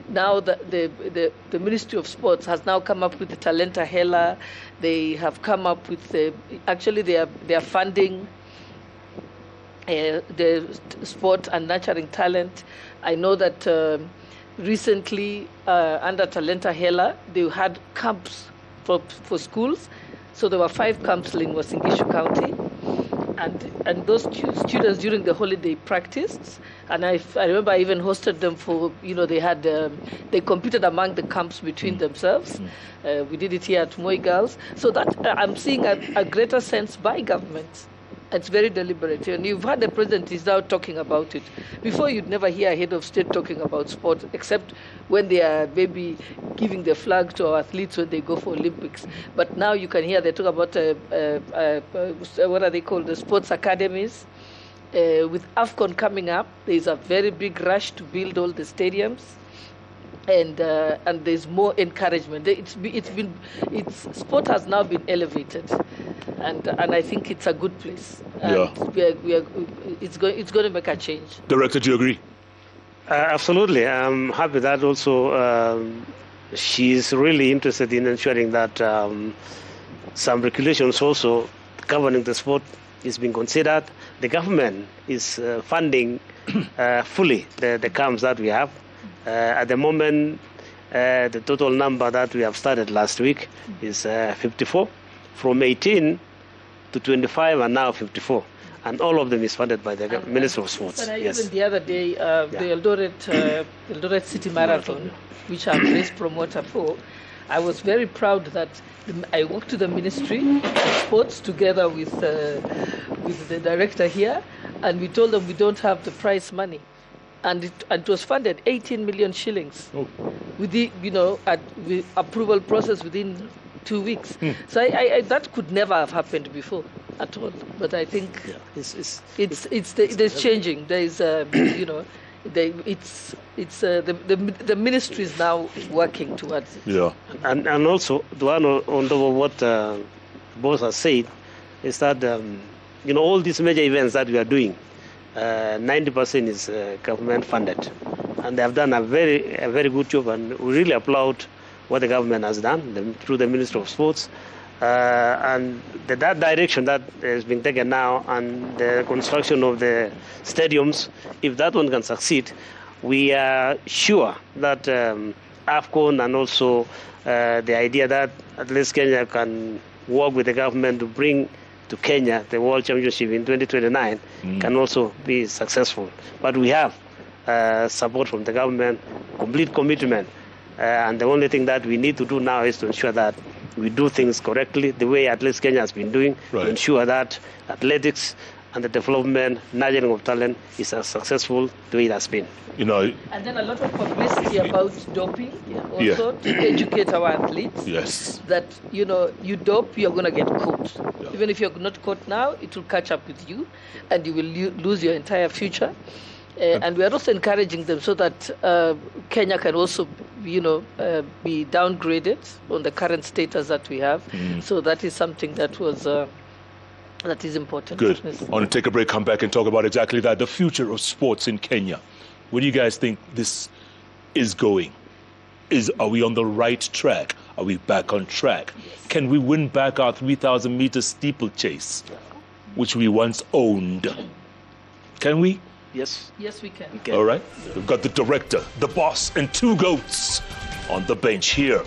now the Ministry of Sports has now come up with the Talenta Hela. They have come up with actually they are funding the sport and nurturing talent. I know that recently under Talenta Hela, they had camps for schools. So there were 5 camps in Uasin, Gishu County. And those students during the holiday practiced. And I remember I even hosted them for, they competed among the camps between themselves. We did it here at Moi Girls. So that I'm seeing a greater sense by government. It's very deliberate. And you've had the president is now talking about it. Before, you'd never hear a head of state talking about sport, except when they are maybe giving the flag to our athletes when they go for Olympics. But now you can hear they talk about, what are they called, the sports academies. With AFCON coming up, there's a very big rush to build all the stadiums. And there's more encouragement. Sport has now been elevated, and I think it's a good place. And it's going to make a change. Director, do you agree? Absolutely. I'm happy that also she's really interested in ensuring that some regulations also governing the sport is being considered. The government is funding fully the camps that we have. At the moment, the total number that we have started last week is 54, from 18 to 25 and now 54. And all of them is funded by the Minister of Sports. Yes. Even the other day, the Eldoret City Marathon, which I'm race promoter for, I was very proud that I worked to the Ministry of Sports together with the director here, and we told them we don't have the prize money. And it was funded 18 million shillings with the with approval process within 2 weeks. So I that could never have happened before at all. But I think it's changing. There is the ministry is now working towards it. Yeah, and also the one on what both have said is that all these major events that we are doing. 90% is government funded, and they have done a very good job, and we really applaud what the government has done through the Ministry of Sports, and that direction that has been taken now, and the construction of the stadiums. If that one can succeed, we are sure that AFCON and also the idea that at least Kenya can work with the government to bring to Kenya the World Championship in 2029 can also be successful. But we have support from the government, complete commitment, and the only thing that we need to do now is to ensure that we do things correctly, the way at least Kenya has been doing, to ensure that athletics and the development, nurturing of talent is as successful the way it has been. And then a lot of publicity about doping also to educate our athletes. Yes. That, you dope, you're going to get caught. Even if you're not caught now, it will catch up with you and you will lose your entire future. And we are also encouraging them so that Kenya can also, be downgraded on the current status that we have. So that is something that was... that is important. Good. I want to take a break, come back and talk about exactly that, the future of sports in Kenya. Where do you guys think this is going? Are we on the right track? Are we back on track? Yes. Can we win back our 3,000-meter steeplechase, which we once owned? Can we? Yes. Yes, we can. All right. We've got the director, the boss, and 2 goats on the bench here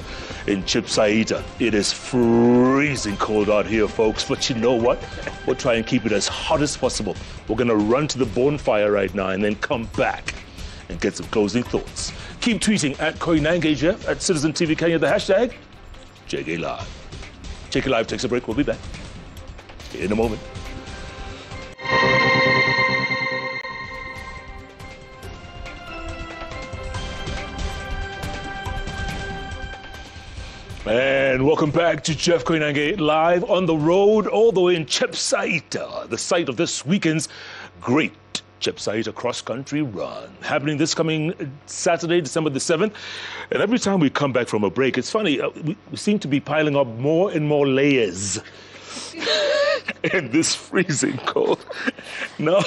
in Chepsaita. It is freezing cold out here, folks, but you know what? We'll try and keep it as hot as possible. We're going to run to the bonfire right now and then come back and get some closing thoughts. Keep tweeting at Koinange Jeff, at Citizen TV Kenya, the hashtag JKLive. JKLive takes a break. We'll be back in a moment. And welcome back to Jeff Koinange live on the road all the way in Chepsaita, the site of this weekend's great Chepsaita cross-country run, happening this coming Saturday, December the 7th. And every time we come back from a break, it's funny, we seem to be piling up more and more layers in this freezing cold. Now,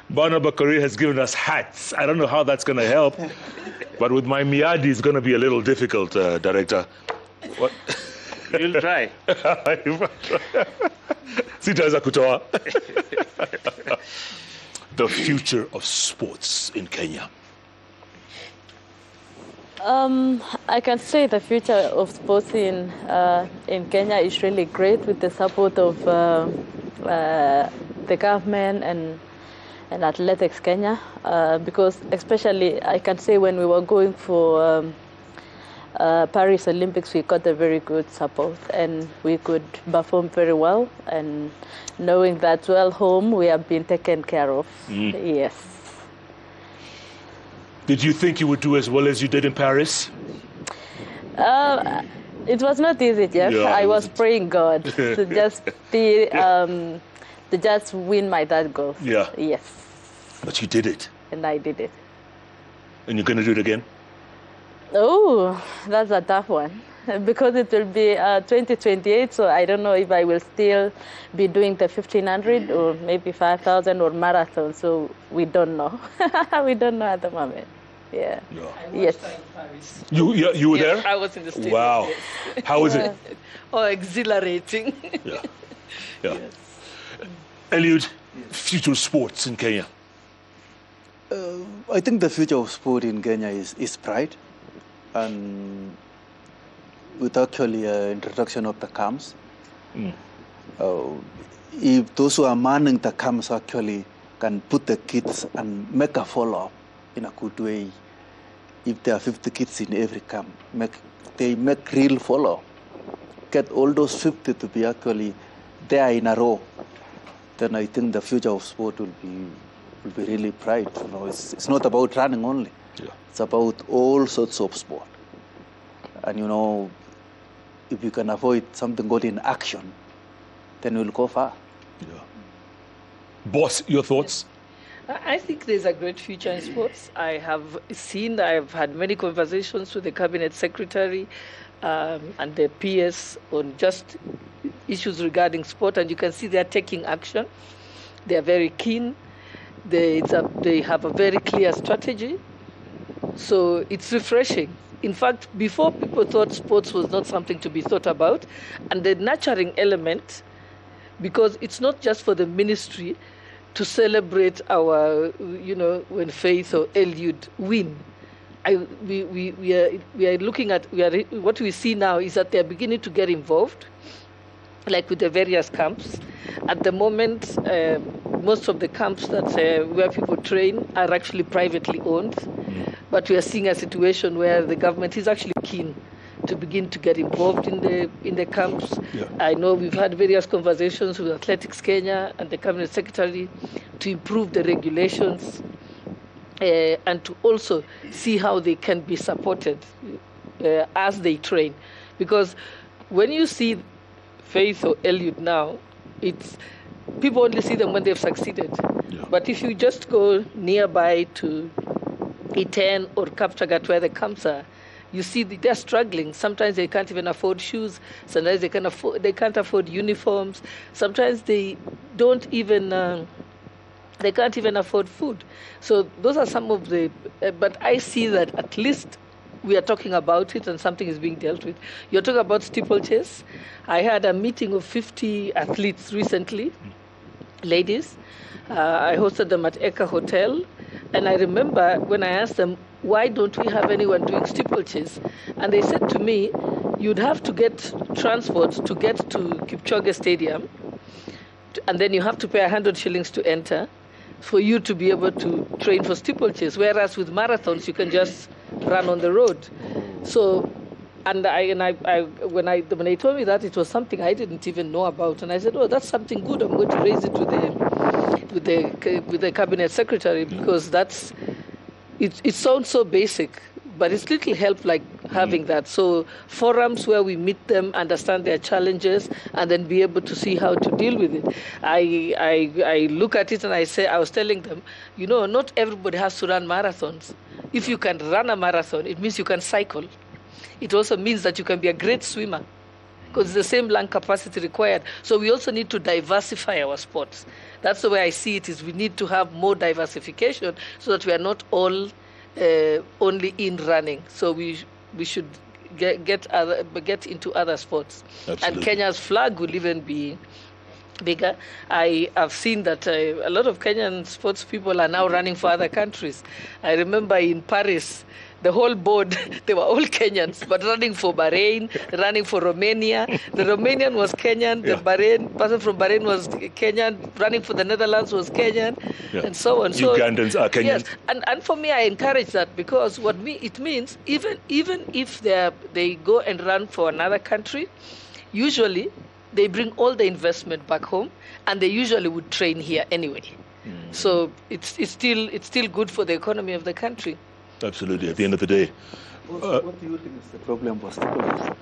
Bana Bakari has given us hats. I don't know how that's going to help, but with my Miyadi, it's going to be a little difficult, Director. What? You'll try. Sitaza kutoa. The future of sports in Kenya. I can say the future of sports in Kenya is really great with the support of the government and Athletics Kenya, because especially I can say when we were going for Paris Olympics, we got a very good support and we could perform very well, and knowing that well home we have been taken care of. Yes. Did you think you would do as well as you did in Paris? It was not easy, Jeff. Yeah, I was praying God to just be to just win my third goal. Yeah. Yes. But you did it. And I did it. And you're going to do it again? Oh, that's a tough one, because it will be 2028, so I don't know if I will still be doing the 1500 or maybe 5,000 or marathon, so we don't know. We don't know at the moment. Yeah. Yes. You were there? I was in the stadium. Wow. Yes. How was it? Oh, exhilarating. Yeah. Yeah. Yes. Eliud, future sports in Kenya. I think the future of sport in Kenya is pride, and with actually introduction of the camps. If those who are manning the camps actually can put the kids and make a follow-up in a good way, if there are 50 kids in every camp, they make real follow-up, get all those 50 to be actually there in a row, then I think the future of sport will be really bright. You know, it's not about running only. Yeah. It's about all sorts of sport. And you know, if you can avoid something good in action, then we'll go far. Yeah. Boss, your thoughts? I think there's a great future in sports. I've had many conversations with the cabinet secretary and the PS on just issues regarding sport, and you can see they're taking action. They are very keen. They have a very clear strategy. So it's refreshing. In fact, before people thought sports was not something to be thought about, and the nurturing element, because it's not just for the ministry to celebrate our, when Faith or Eliud win. We are looking at, what we see now is that they are beginning to get involved, like with the various camps. At the moment, most of the camps that where people train are actually privately owned, but we are seeing a situation where the government is actually keen to begin to get involved in the camps. Yeah. I know we've had various conversations with Athletics Kenya and the cabinet secretary to improve the regulations and to also see how they can be supported as they train, because when you see Faith or Eliud now, it's people only see them when they've succeeded. Yeah. But if you just go nearby to Iten or Kaptagat where the camps are, you see they're struggling. Sometimes they can't even afford shoes. Sometimes they can't afford uniforms. Sometimes they don't even they can't even afford food. So those are some of the. But I see that at least we are talking about it and something is being dealt with. You're talking about steeplechase. I had a meeting of 50 athletes recently, ladies. I hosted them at Eka Hotel. And I remember when I asked them, why don't we have anyone doing steeplechase? And they said to me, you'd have to get transport to get to Kipchoge Stadium, and then you have to pay 100 shillings to enter for you to be able to train for steeplechase. Whereas with marathons, you can just run on the road. So, when they told me that, it was something I didn't even know about, and I said, oh, that's something good. I'm going to raise it with the cabinet secretary, because it sounds so basic, but it's little help, like having that. So forums where we meet them, understand their challenges, and then be able to see how to deal with it. I look at it and I was telling them, you know, not everybody has to run marathons. If you can run a marathon, it means you can cycle. It also means that you can be a great swimmer, because it's the same lung capacity required. So we also need to diversify our sports. That's the way I see it, is we need to have more diversification so that we are not all only in running. So we should get into other sports. Absolutely. And Kenya's flag will even be bigger. I have seen that a lot of Kenyan sports people are now running for other countries. I remember in Paris, the whole board, they were all Kenyans, but running for Bahrain, running for Romania. The Romanian was Kenyan, the person from Bahrain was Kenyan, running for the Netherlands was Kenyan, and so on. Ugandans are Kenyans. Yes, and for me, I encourage that, because it means, even if they go and run for another country, usually they bring all the investment back home, and they usually would train here anyway. So it's still good for the economy of the country. Absolutely, at the end of the day. What do you think is the problem for steeplechase?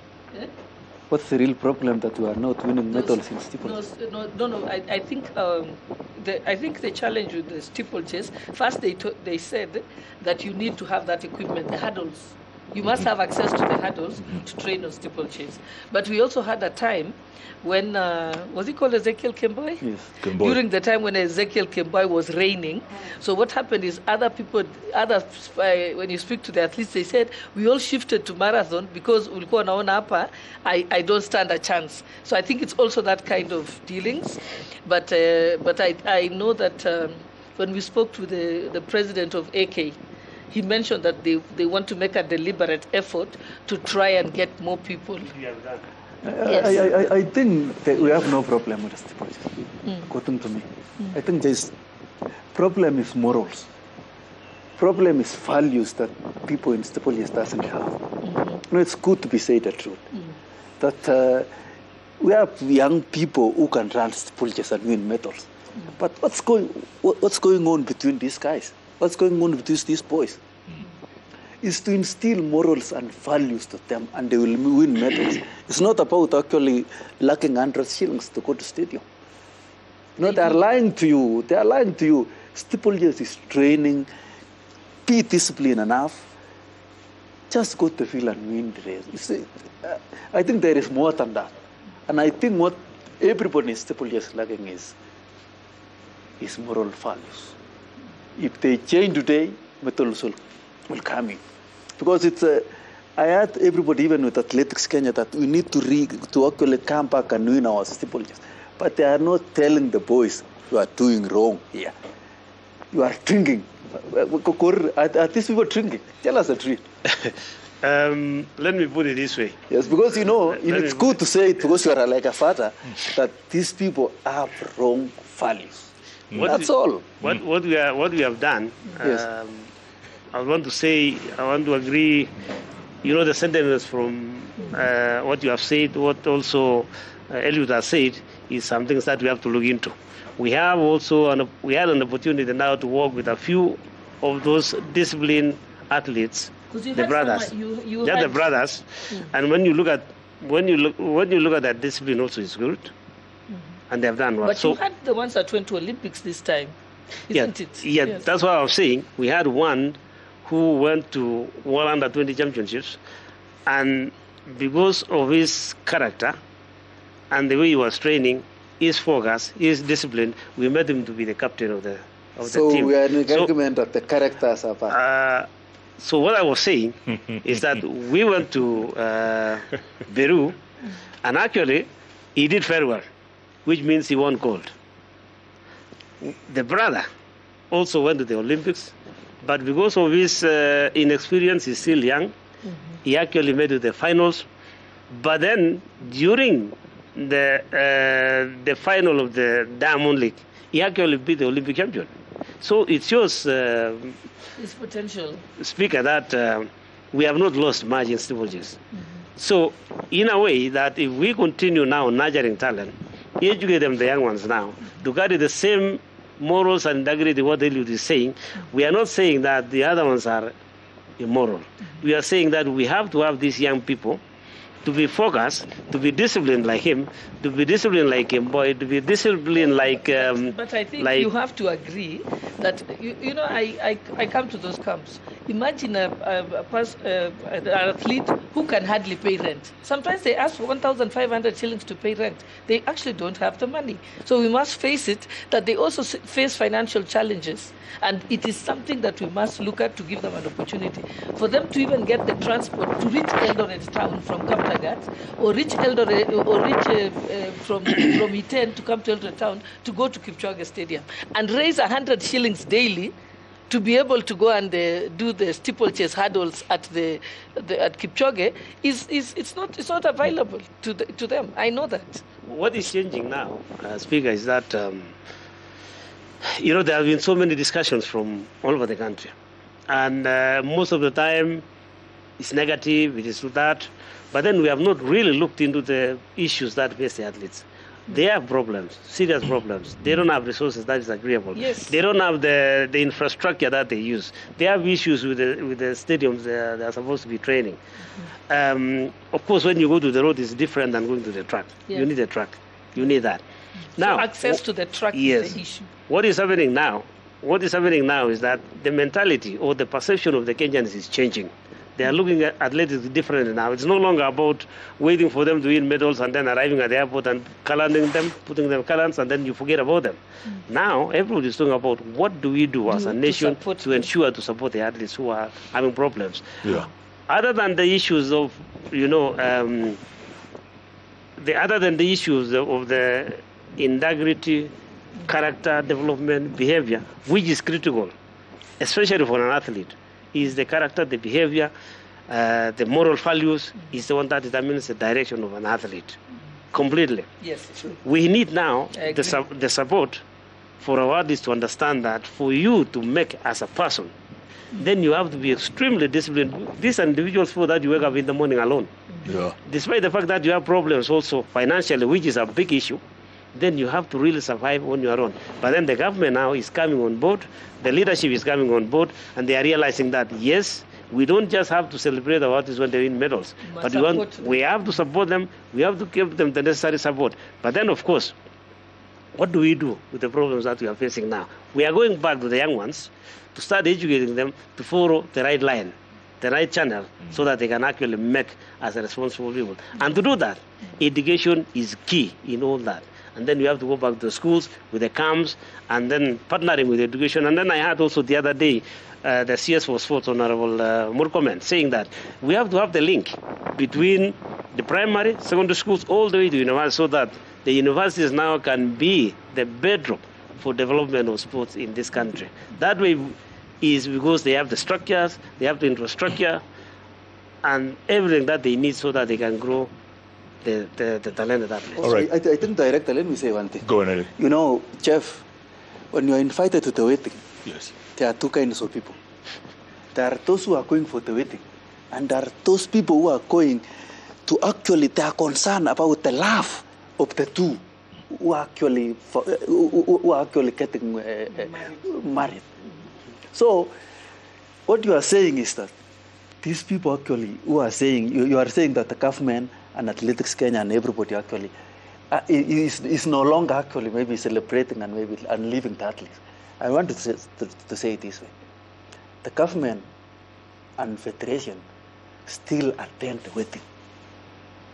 What's the real problem that we are not winning medals in steeplechase? No. I think the challenge with the steeplechase, first they said that you need to have that equipment, the hurdles. You must have access to the hurdles to train on steeplechase. But we also had a time when, was it called Ezekiel Kembai? Yes. Kembai. During the time when Ezekiel Kembai was reigning. So what happened is when you speak to the athletes, they said, we all shifted to marathon because ulikuwa naona hapa, I don't stand a chance. So I think it's also that kind of dealings. But I know that when we spoke to the president of AK, he mentioned that they want to make a deliberate effort to try and get more people. Yes. I think that we have no problem with the steeplechase, according to me. I think the problem is morals. Problem is values that people in steeplechase doesn't have. You know, it's good to be said the truth. That we have young people who can run steeplechase and win medals. But what's going on between these guys? What's going on with these boys? Is to instill morals and values to them, and they will win medals. It's not about actually lacking 100 shillings to go to stadium. No, they are lying to you. They are lying to you. Steeplechase is training. Be disciplined enough. Just go to the field and win the race. You see, I think there is more than that. And I think what everybody in steeplechase is lacking is moral values. If they change today, medals will come in. Because it's I had everybody, even with Athletics Kenya, that we need to actually come back and win our steeplechase. But they are not telling the boys, you are doing wrong here. You are drinking. Are these people drinking? Tell us the truth. Let me put it this way. Yes, because you know, it's good to say it because you are like a father, that these people have wrong values. That's all. What we have done, Yes. I want to agree, you know, the sentiments from what you have said, what also Eliud has said, is something that we have to look into. We have also we had an opportunity now to work with a few of those disciplined athletes, the brothers. They are the brothers, and when you look at that discipline, also is good, and they have done well. But you had the ones that went to Olympics this time, isn't it? Yeah, yes. That's what I was saying. We had one who went to World Under-20 Championships, and because of his character and the way he was training, his focus, his discipline, we made him to be the captain of the team. So we are in agreement that the characters are bad. So what I was saying is that we went to Peru, and actually he did very well, which means he won gold. The brother also went to the Olympics, but because of his inexperience, he's still young. He actually made it to the finals. But then during the final of the Diamond League, he actually beat the Olympic champion. So it shows his potential. Speaker, that we have not lost much in steeplechase. So in a way that if we continue now nurturing talent, educate them, the young ones now, to carry the same morals and integrity what Eliud is saying, we are not saying that the other ones are immoral. We are saying that we have to have these young people to be focused, to be disciplined like him, to be disciplined like him, boy, to be disciplined like. But I think you have to agree that I come to those camps. Imagine an athlete who can hardly pay rent. Sometimes they ask for 1,500 shillings to pay rent. They actually don't have the money. So we must face it that they also face financial challenges. And it is something that we must look at to give them an opportunity. For them to even get the transport to reach Eldoret town from Kaptagat, or reach Eldoret, or reach from Iten to come to Eldoret town to go to Kipchoge Stadium and raise 100 shillings daily to be able to go and do the steeplechase hurdles at Kipchoge it's not available to them. I know that. What is changing now, Speaker, is that there have been so many discussions from all over the country, and most of the time it's negative, it is that, but then we have not really looked into the issues that face the athletes. They have problems, serious problems. They don't have resources that is agreeable. Yes. They don't have the infrastructure that they use. They have issues with the stadiums they are supposed to be training. Of course, when you go to the road, it's different than going to the track. Yes. You need a track. You need that. Now, so access to the track is the issue. What is happening now? What is happening now is that the mentality or the perception of the Kenyans is changing. They are looking at athletics differently now. It's no longer about waiting for them to win medals and then arriving at the airport and coloring them, putting them colors, and then you forget about them. Now, everybody is talking about what do we do as a nation to ensure to support the athletes who are having problems. Yeah. Other than the issues of, other than the issues of the integrity, character development, behavior, which is critical, especially for an athlete, is the character, the behavior, the moral values is the one that determines the direction of an athlete completely. Yes, true. We need now the support for our athletes to understand that for you to make as a person, then you have to be extremely disciplined. These individuals for that you wake up in the morning alone. Yeah. Despite the fact that you have problems also financially, which is a big issue, then you have to really survive on your own. But then the government now is coming on board, the leadership is coming on board, and they are realizing that, yes, we don't just have to celebrate our artists when they win medals, but we have to support them, we have to give them the necessary support. But then, of course, what do we do with the problems that we are facing now? We are going back to the young ones to start educating them to follow the right line, the right channel, so that they can actually make as a responsible people. And to do that, education is key in all that. And then you have to go back to the schools with the camps and then partnering with education. And then I had also the other day the CS for Sports Honorable Murkomen saying that we have to have the link between the primary, secondary schools, all the way to university, so that the universities now can be the bedrock for development of sports in this country. That way is because they have the structures, they have the infrastructure, and everything that they need so that they can grow the talented athletes. All right. I think, Director, let me say one thing. Go ahead. You know, Jeff, when you are invited to the wedding, yes, there are two kinds of people. There are those who are going for the wedding, and there are those people who are going to actually, they are concerned about the love of the two who are actually getting married. So, what you are saying is that these people actually who are saying, you are saying that the government and Athletics Kenya and everybody actually is no longer actually maybe celebrating and maybe and leaving the athletes. I want to say it this way. The government and federation still attend the wedding,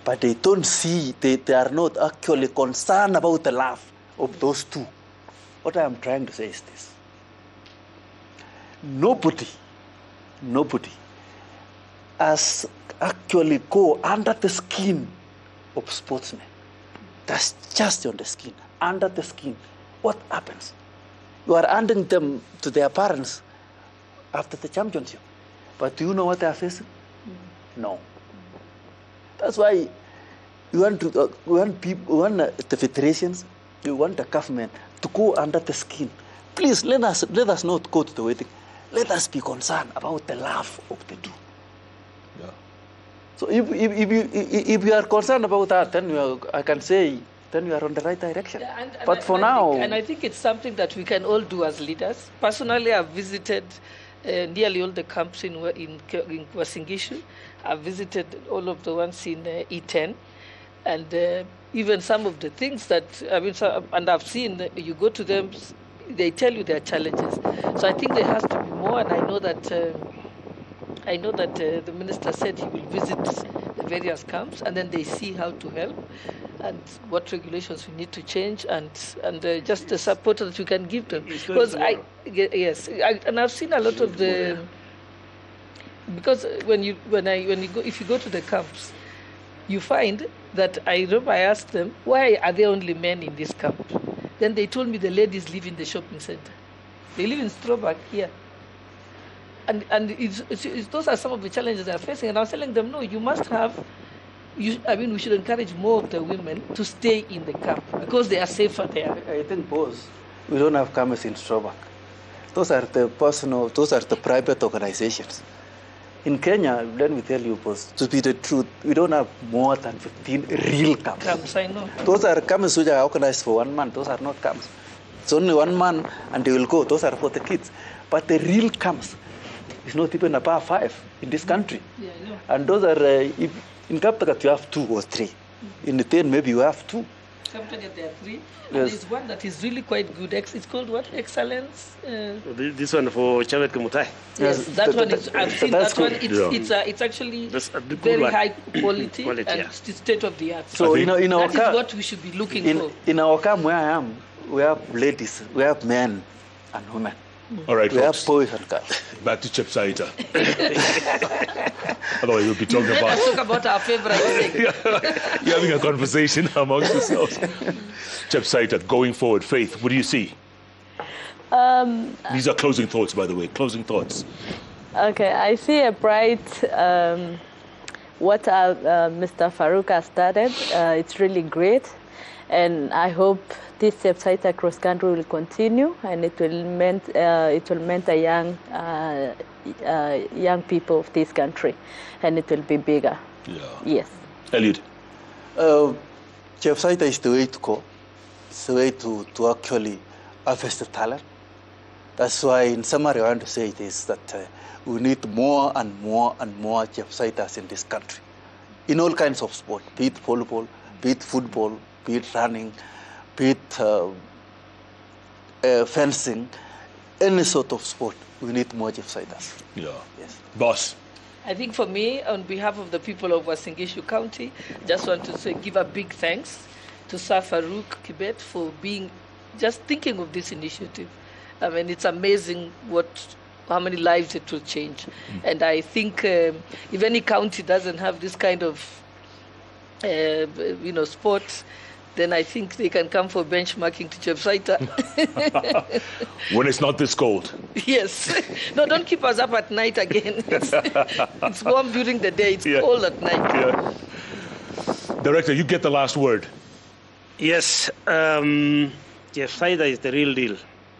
but they don't see, they are not actually concerned about the love of those two. What I am trying to say is this. Nobody has actually go under the skin of sportsmen. That's just on the skin, under the skin. What happens? You are handing them to their parents after the championship. But do you know what they are facing? No. That's why you want the federations, you want the government to go under the skin. Please let us not go to the wedding. Let us be concerned about the love of the two. Yeah. So if you are concerned about that, then I can say then you are on the right direction. Yeah, but for now... I think it's something that we can all do as leaders. Personally, I've visited nearly all the camps in Uasin Gishu. I've visited all of the ones in E10, and even some of the things that, and I've seen, you go to them, they tell you their challenges. So I think there has to be more, and I know that the minister said he will visit the various camps, and then they see how to help and what regulations we need to change, and just the support that you can give them. Because I've seen a lot of the, because if you go to the camps, you find that I asked them, why are there only men in this camp? Then they told me the ladies live in the shopping center. They live in Strobak here. And those are some of the challenges they are facing. And I was telling them, no, you must have, we should encourage more of the women to stay in the camp because they are safer there. I think, boss, we don't have camps in Strobak. Those are the private organizations. In Kenya, let me tell you, boss, to be the truth, we don't have more than 15 real camps. Camps, I know. Those are camps which are organized for 1 month. Those are not camps. It's only 1 month and they will go. Those are for the kids. But the real camps is not even above 5 in this country. Yeah, I know. And those are, in Kaptagat you have 2 or 3. In the 10 maybe you have 2. Kaptagat there are 3. Yes. And there's one that is really quite good. It's called what? Excellence? This one for Chavet Kamutai. Yes, that one is, I've seen that one. It's actually very high quality and it's state of the art. So in our that is what we should be looking for. In our camp where I am, we have ladies, we have men and women. All right, we folks. have boys and girls. Back to Chepsaita. Otherwise, we'll be talking about. Let's talk about our favorite thing. You're having a conversation amongst yourselves. Chepsaita, going forward, Faith, what do you see? These are closing thoughts, by the way. Closing thoughts. Okay, I see a bright. What Mr. Farouk has started, it's really great, and I hope this Chepsaita cross country will continue, and it will mentor young people of this country, and it will be bigger. Yeah. Yes. Eliud. Chepsaita is the way to go. It's the way to actually harvest the talent. That's why, in summary, I want to say it is that we need more and more and more Chepsaitas in this country, in all kinds of sport, be it volleyball, be it football, be it running, be it fencing, any sort of sport. We need more Chepsaitas. Yeah. Yes. Boss. I think for me, on behalf of the people of Uasin Gishu County, just want to give a big thanks to Sir Farouk Kibet for just thinking of this initiative. I mean, it's amazing how many lives it will change. And I think if any county doesn't have this kind of, sports, then I think they can come for benchmarking to Chepsaita. When it's not this cold. Yes. No, don't keep us up at night again. It's warm during the day. It's cold at night. Yeah. Director, you get the last word. Yes. Chepsaita is the real deal.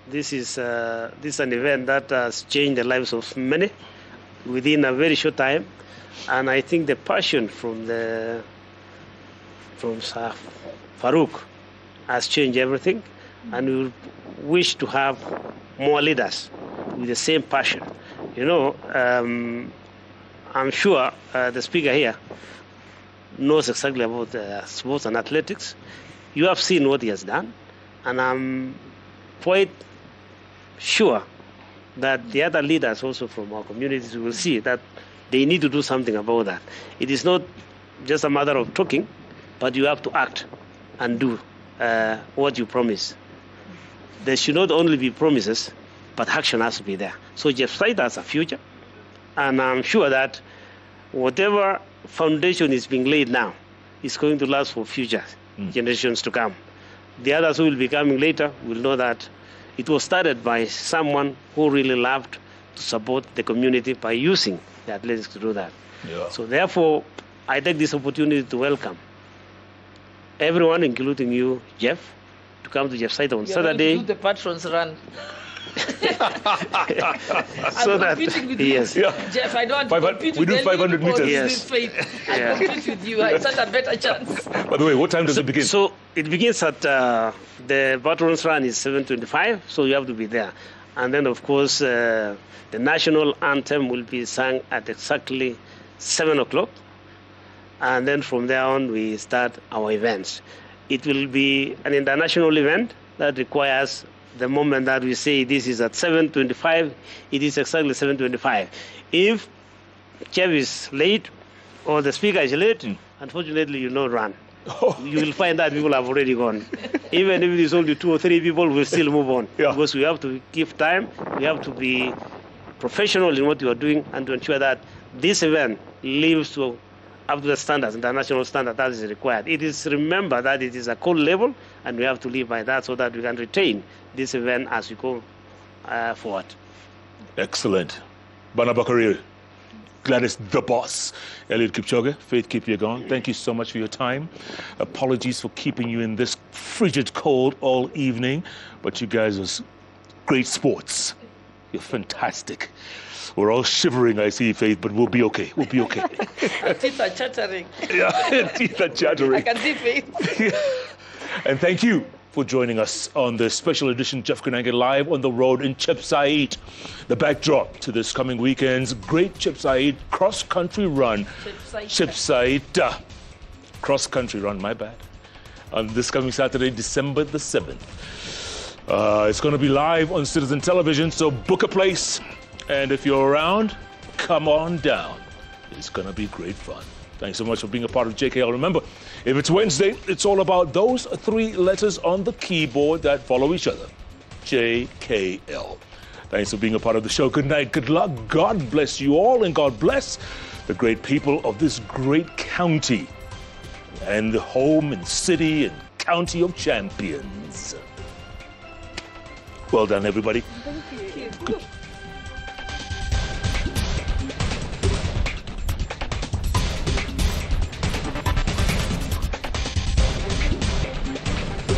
This is an event that has changed the lives of many within a very short time. And I think the passion from Sir Farouk has changed everything, and we wish to have more leaders with the same passion. I'm sure the speaker here knows exactly about sports and athletics. You have seen what he has done, and I'm quite sure that the other leaders also from our communities will see that they need to do something about that. It is not just a matter of talking, but you have to act and do what you promise. There should not only be promises, but action has to be there. So Chepsaita has a future, and I'm sure that whatever foundation is being laid now is going to last for future generations to come. The others who will be coming later will know that it was started by someone who really loved to support the community by using the athletics to do that. Yeah. So therefore, I take this opportunity to welcome everyone, including you, Jeff, to come to Chepsaita on Saturday. Do the patrons run. So that competing with you. yes, Jeff, I don't want to compete we with do 500 meters. Yes. I compete with you. I stand a better chance. By the way, what time does it begin? So it begins at the patrons run is 7:25, so you have to be there. And then, of course, the national anthem will be sung at exactly 7 o'clock. And then from there on, we start our events. It will be an international event that requires the moment that we say this is at 7:25, it is exactly 7:25. If Chef is late or the speaker is late, unfortunately, you will not run. You will find that people have already gone. Even if it is only 2 or 3 people, we'll still move on. Because we have to give time, we have to be professional in what you are doing and to ensure that this event lives up to the standards, international standard that is required. It is, remember that it is a code level and we have to live by that so that we can retain this event as we go forward. Excellent. Bana Bakariri, Gladys the boss, Eliud Kipchoge, Faith Kipyegon, thank you so much for your time. Apologies for keeping you in this frigid cold all evening, but you guys are great sports. You're fantastic. We're all shivering, I see, Faith, but we'll be okay. We'll be okay. Teeth are chattering. Yeah, teeth are chattering. I can see Faith. And thank you for joining us on this special edition Jeff Koinange Live on the road in Chepsaita. The backdrop to this coming weekend's great Chepsaita cross-country run. Chepsaita. Cross-country run, my bad. On this coming Saturday, December the 7th. It's going to be live on Citizen Television, so book a place. And if you're around, come on down. It's going to be great fun. Thanks so much for being a part of JKL. Remember, if it's Wednesday, it's all about those 3 letters on the keyboard that follow each other. JKL. Thanks for being a part of the show. Good night, good luck. God bless you all, and God bless the great people of this great county and the home and city and county of champions. Well done, everybody. Thank you.